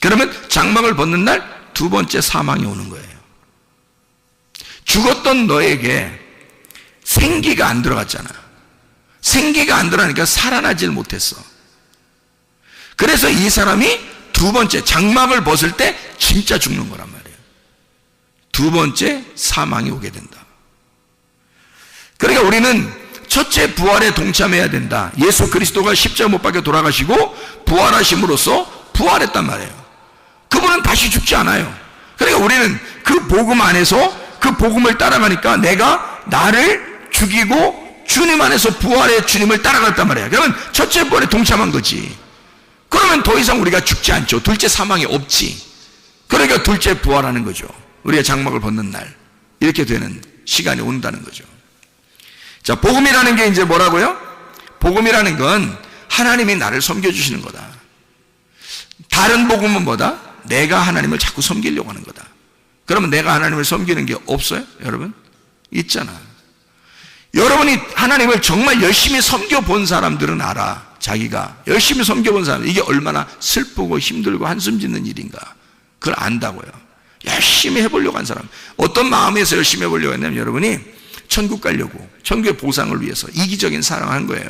그러면 장막을 벗는 날 두 번째 사망이 오는 거예요. 죽었던 너에게 생기가 안 들어갔잖아. 생기가 안 들어가니까 살아나질 못했어. 그래서 이 사람이 두 번째 장막을 벗을 때 진짜 죽는 거란 말이에요. 두 번째 사망이 오게 된다. 그러니까 우리는 첫째 부활에 동참해야 된다. 예수 그리스도가 십자가 못 박혀 돌아가시고 부활하심으로써 부활했단 말이에요. 그분은 다시 죽지 않아요. 그러니까 우리는 그 복음 안에서 그 복음을 따라가니까 내가 나를 죽이고 주님 안에서 부활의 주님을 따라갔단 말이에요. 그러면 첫째 부활에 동참한 거지. 그러면 더 이상 우리가 죽지 않죠. 둘째 사망이 없지. 그러니까 둘째 부활하는 거죠. 우리가 장막을 벗는 날 이렇게 되는 시간이 온다는 거죠. 자, 복음이라는 게 이제 뭐라고요? 복음이라는 건 하나님이 나를 섬겨주시는 거다. 다른 복음은 뭐다? 내가 하나님을 자꾸 섬기려고 하는 거다. 그러면 내가 하나님을 섬기는 게 없어요? 여러분? 있잖아. 여러분이 하나님을 정말 열심히 섬겨본 사람들은 알아. 자기가 열심히 섬겨본 사람, 이게 얼마나 슬프고 힘들고 한숨 짓는 일인가. 그걸 안다고요. 열심히 해보려고 한 사람. 어떤 마음에서 열심히 해보려고 했냐면 여러분이 천국 가려고, 천국의 보상을 위해서 이기적인 사랑을 한 거예요.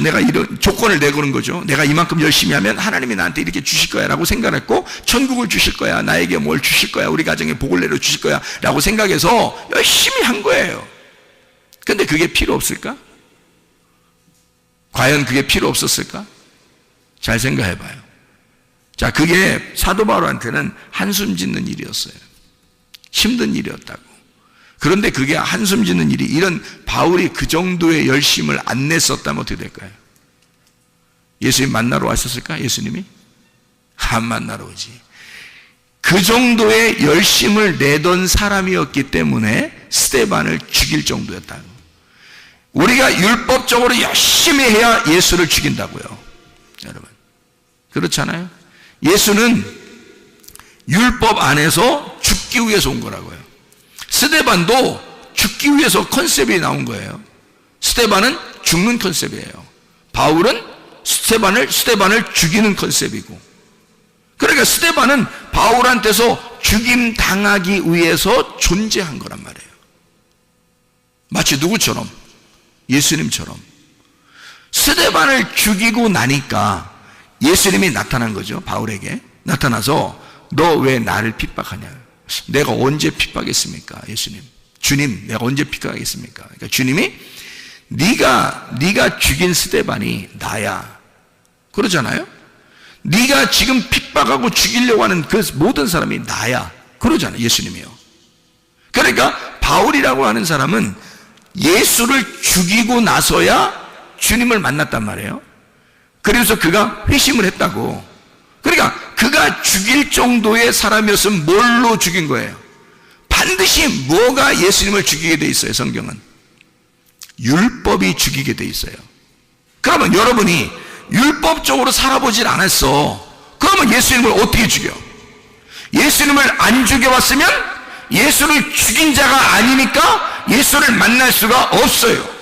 내가 이런 조건을 내거는 거죠. 내가 이만큼 열심히 하면 하나님이 나한테 이렇게 주실 거야 라고 생각했고, 천국을 주실 거야, 나에게 뭘 주실 거야, 우리 가정에 복을 내려 주실 거야 라고 생각해서 열심히 한 거예요. 근데 그게 필요 없을까? 과연 그게 필요 없었을까? 잘 생각해 봐요. 자, 그게 사도 바울한테는 한숨 짓는 일이었어요. 힘든 일이었다고. 그런데 그게 한숨 짓는 일이, 이런 바울이 그 정도의 열심을 안 냈었다면 어떻게 될까요? 예수님 만나러 왔었을까? 예수님이? 안 만나러 오지. 그 정도의 열심을 내던 사람이었기 때문에 스데반을 죽일 정도였다고. 우리가 율법적으로 열심히 해야 예수를 죽인다고요. 여러분, 그렇잖아요. 예수는 율법 안에서 죽기 위해서 온 거라고요. 스데반도 죽기 위해서 컨셉이 나온 거예요. 스데반은 죽는 컨셉이에요. 바울은 스데반을 죽이는 컨셉이고, 그러니까 스데반은 바울한테서 죽임 당하기 위해서 존재한 거란 말이에요. 마치 누구처럼? 예수님처럼. 스데반을 죽이고 나니까 예수님이 나타난 거죠. 바울에게 나타나서 너 왜 나를 핍박하냐? 내가 언제 핍박했습니까? 예수님, 주님, 내가 언제 핍박하겠습니까? 그러니까 주님이 네가 죽인 스데반이 나야, 그러잖아요. 네가 지금 핍박하고 죽이려고 하는 그 모든 사람이 나야, 그러잖아요. 예수님이요. 그러니까 바울이라고 하는 사람은 예수를 죽이고 나서야 주님을 만났단 말이에요. 그래서 그가 회심을 했다고. 그러니까 그가 죽일 정도의 사람이었으면 뭘로 죽인 거예요? 반드시 뭐가 예수님을 죽이게 돼 있어요? 성경은 율법이 죽이게 돼 있어요. 그러면 여러분이 율법적으로 살아보질 않았어. 그러면 예수님을 어떻게 죽여? 예수님을 안 죽여봤으면 예수를 죽인 자가 아니니까 예수를 만날 수가 없어요.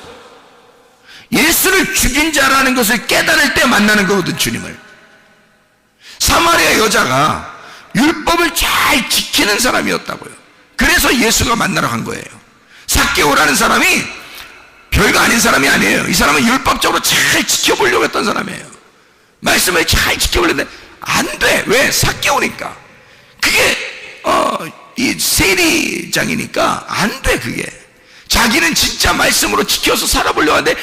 예수를 죽인 자라는 것을 깨달을 때 만나는 거거든, 주님을. 사마리아 여자가 율법을 잘 지키는 사람이었다고요. 그래서 예수가 만나러 간 거예요. 삭개오라는 사람이 별거 아닌 사람이 아니에요. 이 사람은 율법적으로 잘 지켜보려고 했던 사람이에요. 말씀을 잘 지켜보려는데 안 돼. 왜? 삭개오니까. 그게 이 세리장이니까 안 돼. 그게 자기는 진짜 말씀으로 지켜서 살아보려고 하는데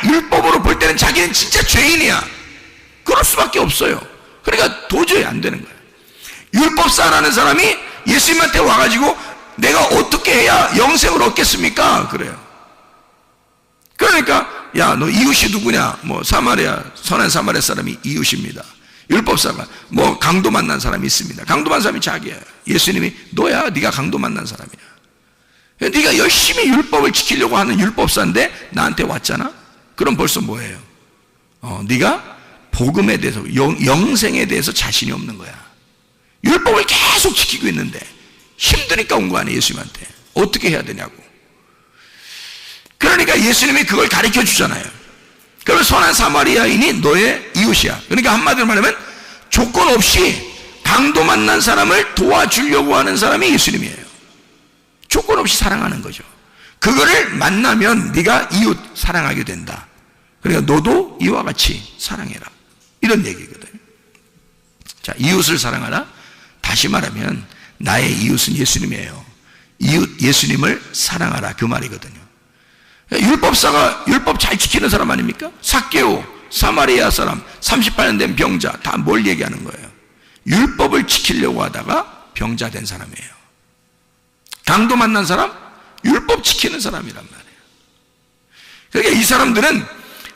율법으로 볼 때는 자기는 진짜 죄인이야. 그럴 수밖에 없어요. 그러니까 도저히 안 되는 거예요. 율법사라는 사람이 예수님한테 와가지고 내가 어떻게 해야 영생을 얻겠습니까? 그래요. 그러니까 야, 너 이웃이 누구냐? 뭐 사마리아, 선한 사마리아 사람이 이웃입니다. 율법사가 뭐 강도 만난 사람이 있습니다. 강도 만난 사람이 자기야. 예수님이 너야, 네가 강도 만난 사람이야. 네가 열심히 율법을 지키려고 하는 율법사인데 나한테 왔잖아? 그럼 벌써 뭐예요? 네가 복음에 대해서, 영생에 대해서 자신이 없는 거야. 율법을 계속 지키고 있는데 힘드니까 온 거 아니에요. 예수님한테 어떻게 해야 되냐고. 그러니까 예수님이 그걸 가르쳐 주잖아요. 그러면 선한 사마리아인이 너의 이웃이야. 그러니까 한마디로 말하면 조건 없이 강도 만난 사람을 도와주려고 하는 사람이 예수님이에요. 조건 없이 사랑하는 거죠. 그거를 만나면 네가 이웃 사랑하게 된다. 그러니까 너도 이와 같이 사랑해라, 이런 얘기거든요. 자, 이웃을 사랑하라. 다시 말하면 나의 이웃은 예수님이에요. 이웃 예수님을 사랑하라, 그 말이거든요. 율법사가 율법 잘 지키는 사람 아닙니까? 삭개오, 사마리아 사람, 38년 된 병자, 다 뭘 얘기하는 거예요? 율법을 지키려고 하다가 병자 된 사람이에요. 강도 만난 사람, 율법 지키는 사람이란 말이에요. 그러니까 이 사람들은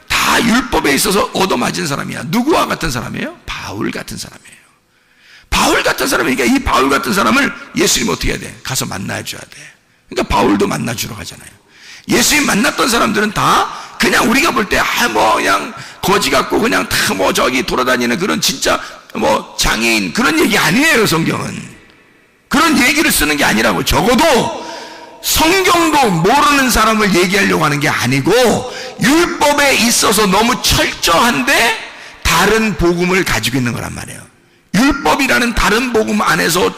다 율법에 있어서 얻어맞은 사람이야. 누구와 같은 사람이에요? 바울 같은 사람이에요. 바울 같은 사람이니까 이 바울 같은 사람을 예수님 어떻게 해야 돼? 가서 만나줘야 돼. 그러니까 바울도 만나주러 가잖아요. 예수님 만났던 사람들은 다 그냥 우리가 볼 때 뭐 그냥 거지 같고 그냥 다 뭐 저기 돌아다니는 그런 진짜 뭐 장애인 그런 얘기 아니에요. 성경은 그런 얘기를 쓰는 게 아니라고. 적어도 성경도 모르는 사람을 얘기하려고 하는 게 아니고 율법에 있어서 너무 철저한데 다른 복음을 가지고 있는 거란 말이에요. 율법이라는 다른 복음 안에서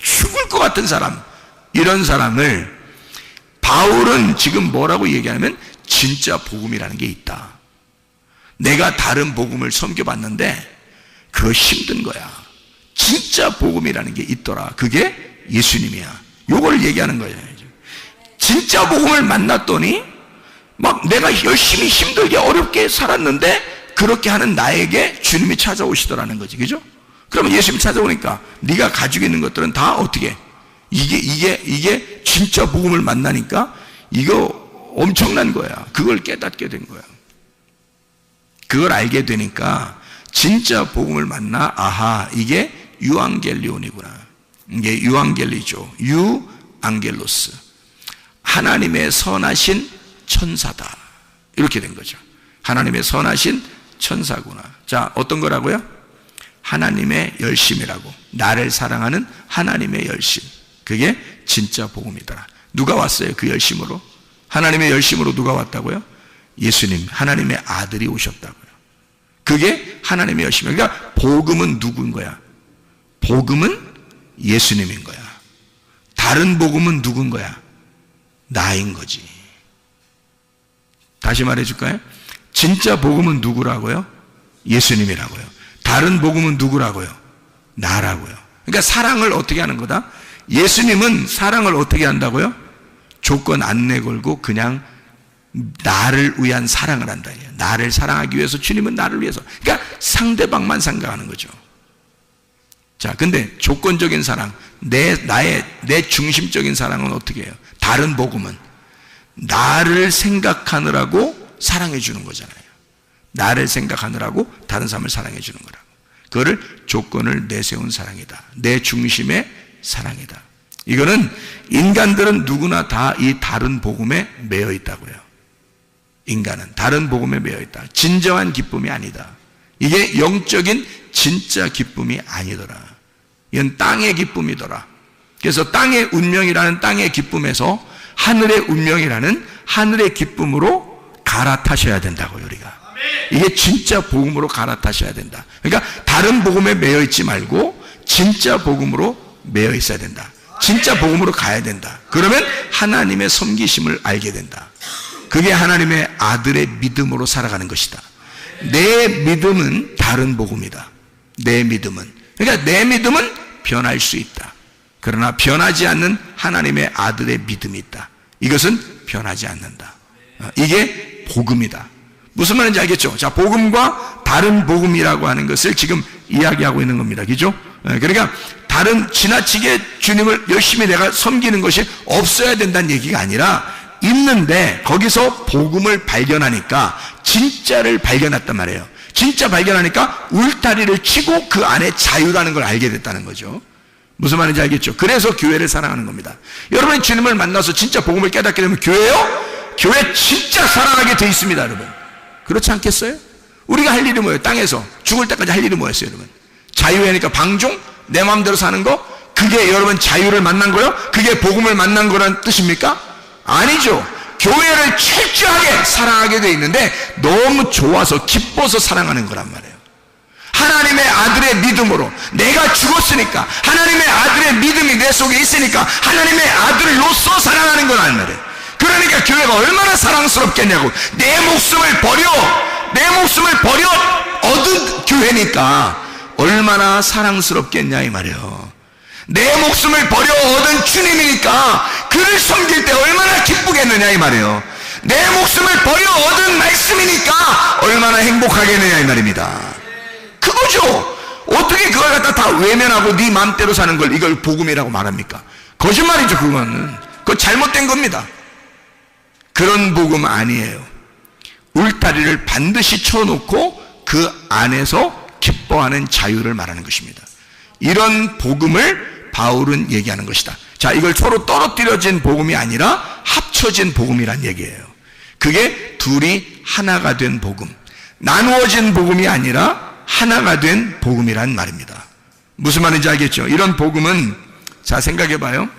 죽을 것 같은 사람, 이런 사람을 바울은 지금 뭐라고 얘기하냐면 진짜 복음이라는 게 있다. 내가 다른 복음을 섬겨봤는데 그거 힘든 거야. 진짜 복음이라는 게 있더라. 그게 예수님이야. 요걸 얘기하는 거예요. 진짜 복음을 만났더니 막 내가 열심히 힘들게 어렵게 살았는데 그렇게 하는 나에게 주님이 찾아오시더라는 거지. 그죠? 그러면 예수님이 찾아오니까 네가 가지고 있는 것들은 다 어떻게 이게 진짜 복음을 만나니까 이거 엄청난 거야. 그걸 깨닫게 된 거야. 그걸 알게 되니까 진짜 복음을 만나 아하 이게 유앙겔리온이구나. 이게 유앙겔리죠. 유앙겔로스. 하나님의 선하신 천사다. 이렇게 된 거죠. 하나님의 선하신 천사구나. 자, 어떤 거라고요? 하나님의 열심이라고. 나를 사랑하는 하나님의 열심. 그게 진짜 복음이더라. 누가 왔어요? 그 열심으로? 하나님의 열심으로 누가 왔다고요? 예수님, 하나님의 아들이 오셨다고요. 그게 하나님의 열심이야. 그러니까 복음은 누구인 거야? 복음은 예수님인 거야. 다른 복음은 누군 거야? 나인 거지. 다시 말해줄까요? 진짜 복음은 누구라고요? 예수님이라고요. 다른 복음은 누구라고요? 나라고요. 그러니까 사랑을 어떻게 하는 거다? 예수님은 사랑을 어떻게 한다고요? 조건 안 내걸고 그냥 나를 위한 사랑을 한다. 나를 사랑하기 위해서 주님은 나를 위해서. 그러니까 상대방만 생각하는 거죠. 자, 근데 조건적인 사랑, 내 중심적인 사랑은 어떻게 해요? 다른 복음은 나를 생각하느라고 사랑해 주는 거잖아요. 나를 생각하느라고 다른 사람을 사랑해 주는 거라고. 그거를 조건을 내세운 사랑이다. 내 중심의 사랑이다. 이거는 인간들은 누구나 다 이 다른 복음에 매여 있다고요. 인간은 다른 복음에 매여 있다. 진정한 기쁨이 아니다. 이게 영적인 진짜 기쁨이 아니더라. 이건 땅의 기쁨이더라. 그래서 땅의 운명이라는 땅의 기쁨에서 하늘의 운명이라는 하늘의 기쁨으로 갈아타셔야 된다고요. 우리가 이게 진짜 복음으로 갈아타셔야 된다. 그러니까 다른 복음에 매여 있지 말고 진짜 복음으로 매여 있어야 된다. 진짜 복음으로 가야 된다. 그러면 하나님의 섬기심을 알게 된다. 그게 하나님의 아들의 믿음으로 살아가는 것이다. 내 믿음은 다른 복음이다. 내 믿음은. 그러니까 내 믿음은 변할 수 있다. 그러나 변하지 않는 하나님의 아들의 믿음이 있다. 이것은 변하지 않는다. 이게 복음이다. 무슨 말인지 알겠죠? 자, 복음과 다른 복음이라고 하는 것을 지금 이야기하고 있는 겁니다. 그죠? 그러니까 다른 지나치게 주님을 열심히 내가 섬기는 것이 없어야 된다는 얘기가 아니라 있는데 거기서 복음을 발견하니까 진짜를 발견했단 말이에요. 진짜 발견하니까 울타리를 치고 그 안에 자유라는 걸 알게 됐다는 거죠. 무슨 말인지 알겠죠? 그래서 교회를 사랑하는 겁니다. 여러분이 주님을 만나서 진짜 복음을 깨닫게 되면 교회요? 교회 진짜 사랑하게 돼 있습니다, 여러분. 그렇지 않겠어요? 우리가 할 일이 뭐예요? 땅에서 죽을 때까지 할 일이 뭐였어요, 여러분? 자유회니까 방종? 내 마음대로 사는 거? 그게 여러분 자유를 만난 거요? 그게 복음을 만난 거란 뜻입니까? 아니죠. 교회를 철저하게 사랑하게 돼 있는데 너무 좋아서 기뻐서 사랑하는 거란 말이에요. 하나님의 아들의 믿음으로 내가 죽었으니까 하나님의 아들의 믿음이 내 속에 있으니까 하나님의 아들로서 사랑하는 거란 말이에요. 그러니까 교회가 얼마나 사랑스럽겠냐고. 내 목숨을 버려 얻은 교회니까 얼마나 사랑스럽겠냐 이 말이에요. 내 목숨을 버려 얻은 주님이니까 그를 섬길 때 얼마나 기쁘겠느냐 이 말이에요. 내 목숨을 버려 얻은 말씀이니까 얼마나 행복하겠느냐 이 말입니다. 그거죠. 어떻게 그걸 갖다 다 외면하고 네 마음대로 사는 걸 이걸 복음이라고 말합니까? 거짓말이죠. 그거 잘못된 겁니다. 그런 복음 아니에요. 울타리를 반드시 쳐놓고 그 안에서 기뻐하는 자유를 말하는 것입니다. 이런 복음을 바울은 얘기하는 것이다. 자, 이걸 서로 떨어뜨려진 복음이 아니라 합쳐진 복음이란 얘기예요. 그게 둘이 하나가 된 복음. 나누어진 복음이 아니라 하나가 된 복음이란 말입니다. 무슨 말인지 알겠죠? 이런 복음은, 자, 생각해 봐요.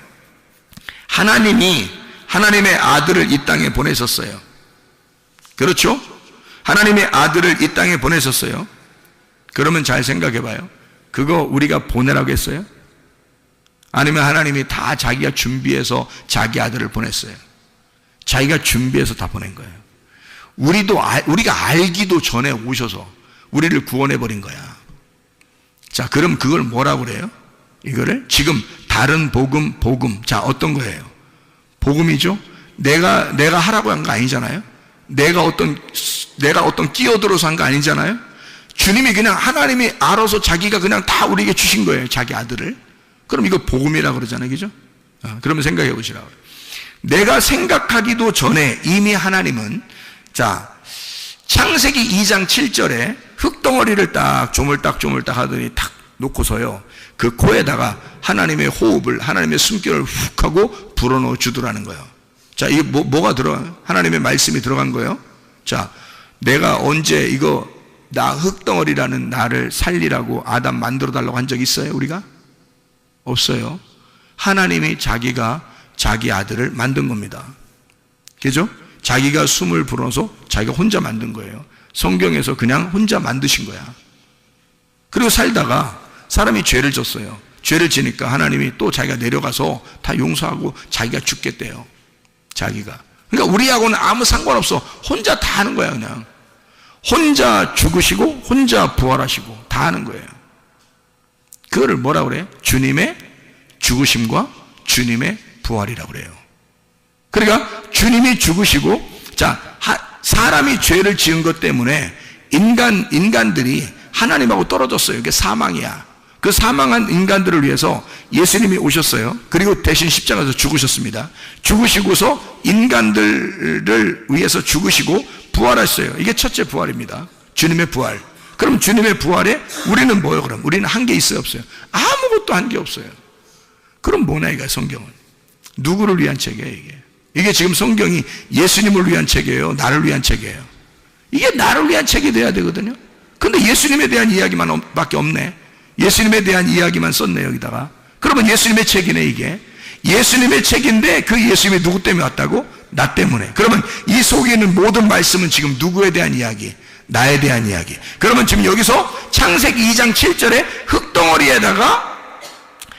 하나님이 하나님의 아들을 이 땅에 보내셨어요. 그렇죠? 하나님의 아들을 이 땅에 보내셨어요. 그러면 잘 생각해 봐요. 그거 우리가 보내라고 했어요? 아니면 하나님이 다 자기가 준비해서 자기 아들을 보냈어요? 자기가 준비해서 다 보낸 거예요. 우리가 알기도 전에 오셔서 우리를 구원해버린 거야. 자, 그럼 그걸 뭐라고 그래요? 이거를 지금 다른 복음. 자, 어떤 거예요? 복음이죠? 내가 하라고 한 거 아니잖아요? 내가 어떤 끼어들어서 한 거 아니잖아요? 주님이 그냥 하나님이 알아서 자기가 그냥 다 우리에게 주신 거예요. 자기 아들을. 그럼 이거 복음이라고 그러잖아요. 그죠? 그러면 생각해 보시라고요. 내가 생각하기도 전에 이미 하나님은, 자, 창세기 2장 7절에 흙덩어리를 딱 조물딱 하더니 탁 놓고서요, 그 코에다가 하나님의 호흡을, 하나님의 숨결을 훅 하고 불어넣어 주더라는 거예요. 자, 이게 뭐가 들어가요? 하나님의 말씀이 들어간 거예요. 자, 내가 언제 나 흙덩어리라는 나를 살리라고 아담 만들어 달라고 한 적 있어요? 우리가? 없어요. 하나님이 자기가 자기 아들을 만든 겁니다. 그죠? 자기가 숨을 불어서 자기가 혼자 만든 거예요. 성경에서 그냥 혼자 만드신 거야. 그리고 살다가 사람이 죄를 졌어요. 죄를 지니까 하나님이 또 자기가 내려가서 다 용서하고 자기가 죽겠대요. 자기가. 그러니까 우리하고는 아무 상관없어. 혼자 다 하는 거야. 그냥 혼자 죽으시고 혼자 부활하시고 다 하는 거예요. 그거를 뭐라 그래요? 주님의 죽으심과 주님의 부활이라고 그래요. 그러니까 주님이 죽으시고, 자, 사람이 죄를 지은 것 때문에 인간들이 하나님하고 떨어졌어요. 이게 사망이야. 그 사망한 인간들을 위해서 예수님이 오셨어요. 그리고 대신 십자가에서 죽으셨습니다. 죽으시고서 인간들을 위해서 죽으시고 부활하셨어요. 이게 첫째 부활입니다. 주님의 부활. 그럼 주님의 부활에 우리는 뭐예요? 그럼 우리는 한 게 있어요, 없어요? 아무것도 한 게 없어요. 그럼 뭐냐 이거야, 성경은? 누구를 위한 책이에요, 이게? 이게 지금 성경이 예수님을 위한 책이에요, 나를 위한 책이에요? 이게 나를 위한 책이 돼야 되거든요. 근데 예수님에 대한 이야기만 밖에 없네. 예수님에 대한 이야기만 썼네, 여기다가. 그러면 예수님의 책이네, 이게. 예수님의 책인데 그 예수님이 누구 때문에 왔다고? 나 때문에. 그러면 이 속에 있는 모든 말씀은 지금 누구에 대한 이야기? 나에 대한 이야기. 그러면 지금 여기서 창세기 2장 7절에 흙덩어리에다가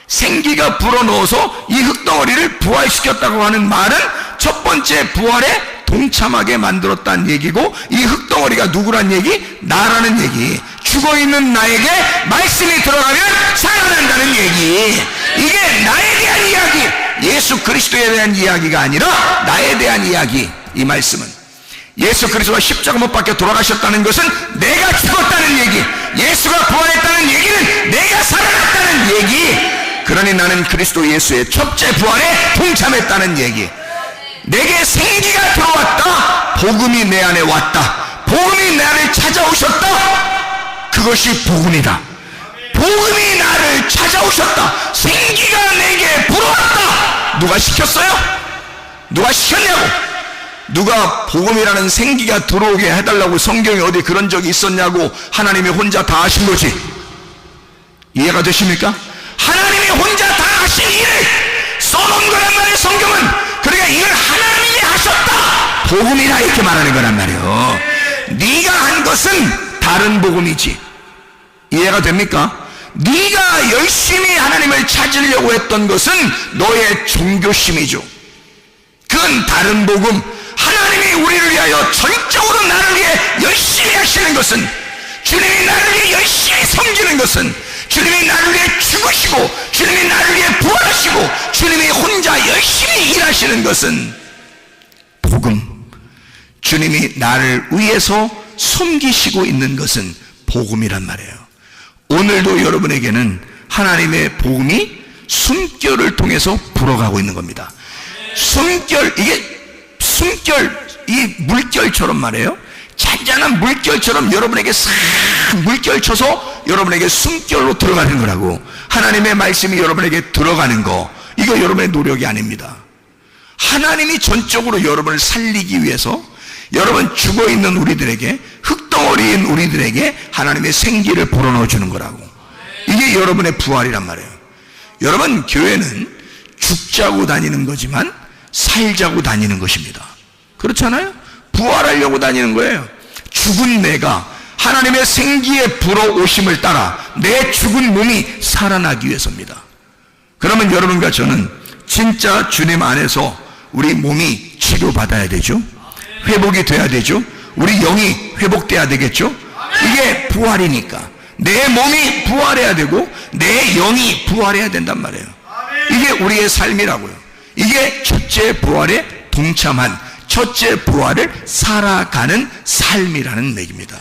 생기가 불어넣어서 이 흙덩어리를 부활시켰다고 하는 말은 첫 번째 부활에 동참하게 만들었다는 얘기고, 이 흙덩어리가 누구란 얘기? 나라는 얘기. 죽어있는 나에게 말씀이 들어가면 살아난다는 얘기. 이게 나에 대한 이야기, 예수 그리스도에 대한 이야기가 아니라 나에 대한 이야기. 이 말씀은 예수 그리스도가 십자가 못 박혀 돌아가셨다는 것은 내가 죽었다는 얘기, 예수가 부활했다는 얘기는 내가 살아났다는 얘기. 그러니 나는 그리스도 예수의 첫째 부활에 동참했다는 얘기. 내게 생기가 들어왔다. 복음이 내 안에 왔다. 복음이 나를 찾아오셨다. 그것이 복음이다. 복음이 나를 찾아오셨다. 생기가 내게 불어왔다. 누가 시켰어요? 누가 시켰냐고? 누가 복음이라는 생기가 들어오게 해달라고 성경에 어디 그런 적이 있었냐고? 하나님이 혼자 다 하신 거지. 이해가 되십니까? 하나님이 혼자 다 하신 일을 써놓은 거란 말이에요, 성경은. 그러니까 이걸 하나님이 하셨다, 복음이라 이렇게 말하는 거란 말이에요. 네가 한 것은 다른 복음이지. 이해가 됩니까? 네가 열심히 하나님을 찾으려고 했던 것은 너의 종교심이죠. 그건 다른 복음. 하나님이 우리를 위하여 전적으로 나를 위해 열심히 하시는 것은, 주님이 나를 위해 열심히 섬기는 것은, 주님이 나를 위해 죽으시고 주님이 나를 위해 부활하시고 주님이 혼자 열심히 일하시는 것은 복음. 주님이 나를 위해서 섬기시고 있는 것은 복음이란 말이에요. 오늘도 여러분에게는 하나님의 복음이 숨결을 통해서 불어가고 있는 겁니다. 숨결, 이 물결처럼 말이에요. 잔잔한 물결처럼 여러분에게 싹 물결 쳐서 여러분에게 숨결로 들어가는 거라고. 하나님의 말씀이 여러분에게 들어가는 거, 이거 여러분의 노력이 아닙니다. 하나님이 전적으로 여러분을 살리기 위해서 여러분 죽어있는 우리들에게 흙덩어리
덩어리인 우리들에게 하나님의 생기를 불어넣어 주는 거라고. 이게 여러분의 부활이란 말이에요. 여러분, 교회는 죽자고 다니는 거지만 살자고 다니는 것입니다. 그렇잖아요? 부활하려고 다니는 거예요. 죽은 내가 하나님의 생기에 불어오심을 따라 내 죽은 몸이 살아나기 위해서입니다. 그러면 여러분과 저는 진짜 주님 안에서 우리 몸이 치료받아야 되죠. 회복이 돼야 되죠. 우리 영이 회복돼야 되겠죠. 이게 부활이니까 내 몸이 부활해야 되고 내 영이 부활해야 된단 말이에요. 이게 우리의 삶이라고요. 이게 첫째 부활에 동참한, 첫째 부활을 살아가는 삶이라는 얘기입니다.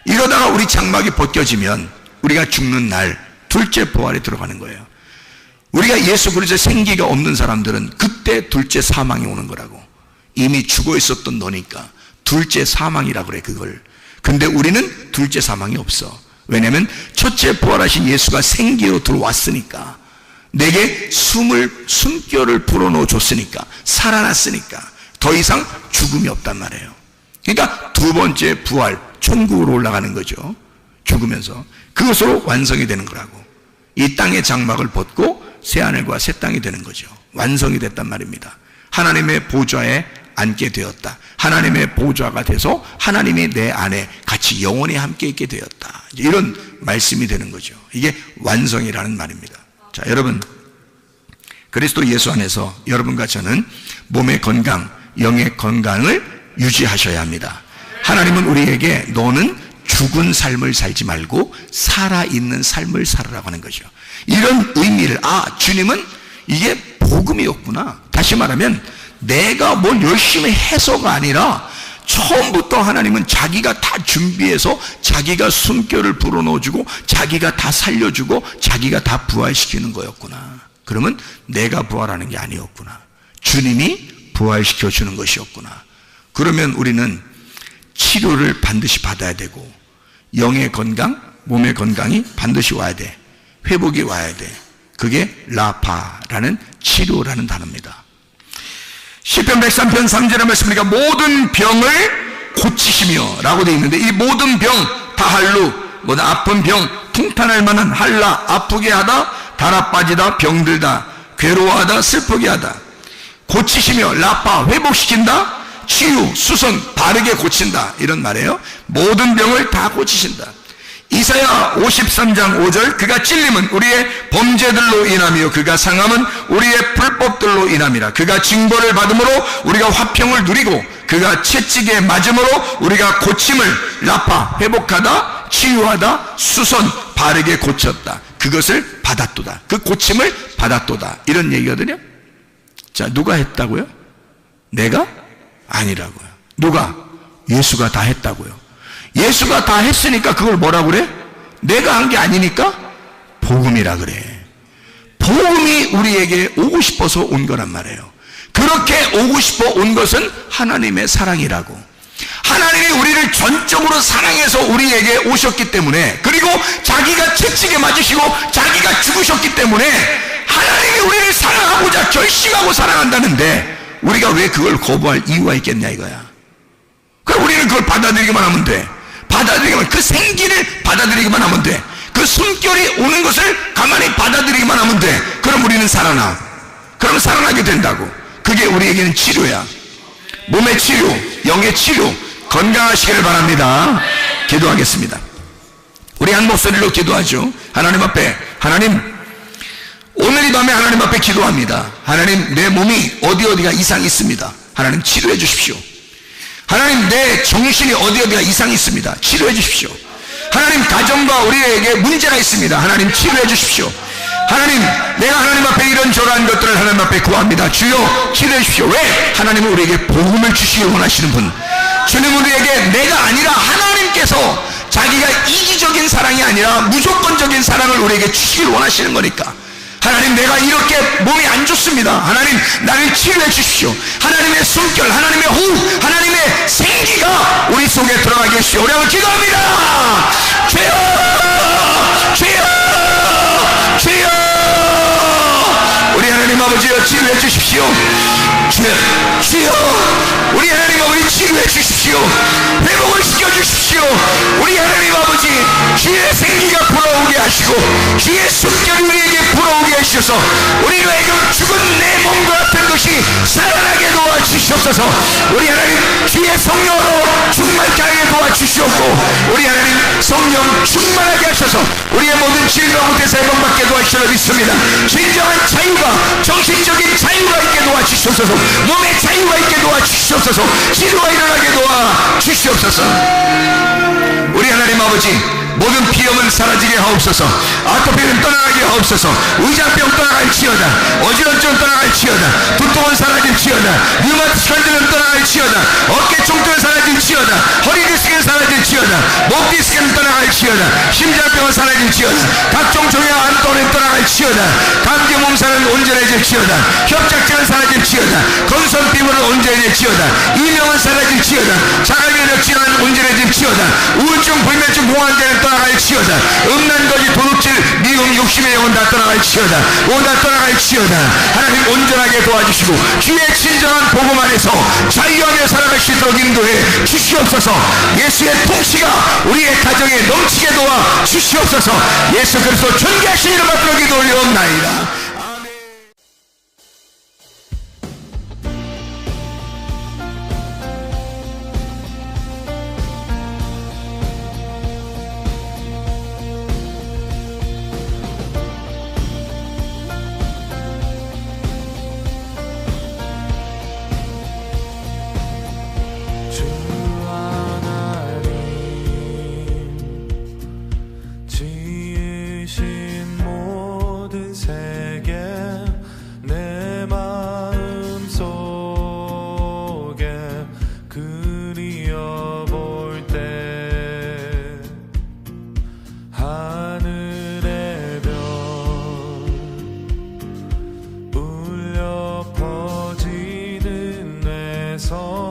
이러다가 우리 장막이 벗겨지면 우리가 죽는 날 둘째 부활에 들어가는 거예요. 우리가 예수 그리스도의 생기가 없는 사람들은 그때 둘째 사망이 오는 거라고. 이미 죽어 있었던 너니까 둘째 사망이라 그래, 그걸. 근데 우리는 둘째 사망이 없어. 왜냐하면 첫째 부활하신 예수가 생기로 들어왔으니까, 내게 숨결을 불어넣어 줬으니까, 살아났으니까 더 이상 죽음이 없단 말이에요. 그러니까 두 번째 부활, 천국으로 올라가는 거죠. 죽으면서 그것으로 완성이 되는 거라고. 이 땅의 장막을 벗고 새하늘과 새 땅이 되는 거죠. 완성이 됐단 말입니다. 하나님의 보좌에 앉게 되었다. 하나님의 보좌가 돼서 하나님이 내 안에 같이 영원히 함께 있게 되었다. 이런 말씀이 되는 거죠. 이게 완성이라는 말입니다. 자, 여러분, 그리스도 예수 안에서 여러분과 저는 몸의 건강, 영의 건강을 유지하셔야 합니다. 하나님은 우리에게 너는 죽은 삶을 살지 말고 살아있는 삶을 살으라고 하는 거죠. 이런 의미를, 주님은 이게 복음이었구나. 다시 말하면 내가 뭘 열심히 해서가 아니라 처음부터 하나님은 자기가 다 준비해서 자기가 숨결을 불어넣어주고 자기가 다 살려주고 자기가 다 부활시키는 거였구나. 그러면 내가 부활하는 게 아니었구나. 주님이 부활시켜주는 것이었구나. 그러면 우리는 치료를 반드시 받아야 되고 영의 건강, 몸의 건강이 반드시 와야 돼. 회복이 와야 돼. 그게 라파라는 치료라는 단어입니다. 시편 103편 3절의 말씀이니까 모든 병을 고치시며 라고 되어 있는데, 이 모든 병, 다할루, 아픈 병, 통탄할 만한 할라, 아프게 하다, 달아 빠지다, 병들다, 괴로워하다, 슬프게 하다, 고치시며, 라파, 회복시킨다, 치유, 수선, 바르게 고친다, 이런 말이에요. 모든 병을 다 고치신다. 이사야 53장 5절, 그가 찔림은 우리의 범죄들로 인하며 그가 상함은 우리의 불법들로 인함이라. 그가 징벌을 받음으로 우리가 화평을 누리고 그가 채찍에 맞음으로 우리가 고침을, 라파, 회복하다, 치유하다, 수선, 바르게 고쳤다. 그것을 받았도다. 그 고침을 받았도다. 이런 얘기거든요. 자, 누가 했다고요? 내가? 아니라고요. 누가? 예수가 다 했다고요. 예수가 다 했으니까 그걸 뭐라 그래? 내가 한 게 아니니까 복음이라 그래. 복음이 우리에게 오고 싶어서 온 거란 말이에요. 그렇게 오고 싶어 온 것은 하나님의 사랑이라고. 하나님이 우리를 전적으로 사랑해서 우리에게 오셨기 때문에, 그리고 자기가 채찍에 맞으시고 자기가 죽으셨기 때문에 하나님이 우리를 사랑하고자 결심하고 사랑한다는데 우리가 왜 그걸 거부할 이유가 있겠냐 이거야. 그럼 우리는 그걸 받아들이기만 하면 돼. 받아들이기만, 그 생기를 받아들이기만 하면 돼. 그 숨결이 오는 것을 가만히 받아들이기만 하면 돼. 그럼 우리는 살아나. 그럼 살아나게 된다고. 그게 우리에게는 치료야. 몸의 치료, 영의 치료, 건강하시기를 바랍니다. 기도하겠습니다. 우리 한 목소리로 기도하죠. 하나님 앞에, 하나님, 오늘 이 밤에 하나님 앞에 기도합니다. 하나님, 내 몸이 어디가 이상이 있습니다. 하나님 치료해 주십시오. 하나님, 내 정신이 어디가 이상이 있습니다. 치료해 주십시오. 하나님, 가정과 우리에게 문제가 있습니다. 하나님 치료해 주십시오. 하나님, 내가 하나님 앞에 이런저런 것들을 하나님 앞에 구합니다. 주여 치료해 주십시오. 왜? 하나님은 우리에게 복음을 주시길 원하시는 분. 주님은 우리에게 내가 아니라 하나님께서 자기가 이기적인 사랑이 아니라 무조건적인 사랑을 우리에게 주시길 원하시는 거니까. 하나님, 내가 이렇게 몸이 안 좋습니다. 하나님, 나를 치료해 주십시오. 하나님의 숨결, 하나님의 호흡, 하나님의 생기가 우리 속에 들어가게 해주시오. 우리 한번 기도합니다. 주여, 주여, 주여. 우리 하나님 아버지여, 치료해 주십시오. 주여, 주여. 우리 하나님 아버지 치료해 주십시오. 주십시오. 회복을 시켜주십시오. 우리 하나님 아버지, 주의 생기가 불어오게 하시고 주의 숨결이 우리에게 불어오게 하셔서 우리 외경 죽은 내 몸과 같은 것이 살아나게 도와주시옵소서. 우리 하나님 주의 성령으로 충만케 하게 도와주시옵고 우리 하나님 성령 충만하게 하셔서 우리의 모든 질병 못해서 해방받게 도와주시려 믿습니다. 진정한 자유가, 정신적인 자유가 있게 도와주시옵소서. 몸의 자유가 있게 도와주시옵소서. 치료가 일어나게 도와주시옵소서. 우리 하나님 아버지, 모든 비염은 사라지게 하옵소서. 아토피는 떠나가게 하옵소서. 의장병 떠나갈지어다. 어지럼증은 떠나갈지어다. 두통은 사라질지어다. 류마티스관절은 떠나갈지어다. 어깨 총통은 사라질지어다. 허리 디스크는 사라질지어다. 목 디스크는 떠나갈지어다. 심장병은 사라질지어다. 각종 종양 암도는 떠나갈지어다. 감기 몸살은 온전해질지어다. 협착증은 사라질지어다. 건선 피부는 온전해질지어다. 이명은 사라질지어다. 자가면역 질환은 온전해질지어다. 우울증, 불면증, 공황장애는 떠나갈지어다. 음란거지, 도둑질, 미움, 욕심의 영혼 다 떠나갈지어다. 다 떠나갈지어다. 하나님 온전하게 도와주시고 주의 진정한 복음 안에서 자유하며 살아갈 수 있도록 인도해 주시옵소서. 예수의 통치가 우리의 가정에 넘치게 도와 주시옵소서. 예수 그리스도 존귀하신 이름 받들어 기도 올려옵나이다.
울려 퍼지는 내 성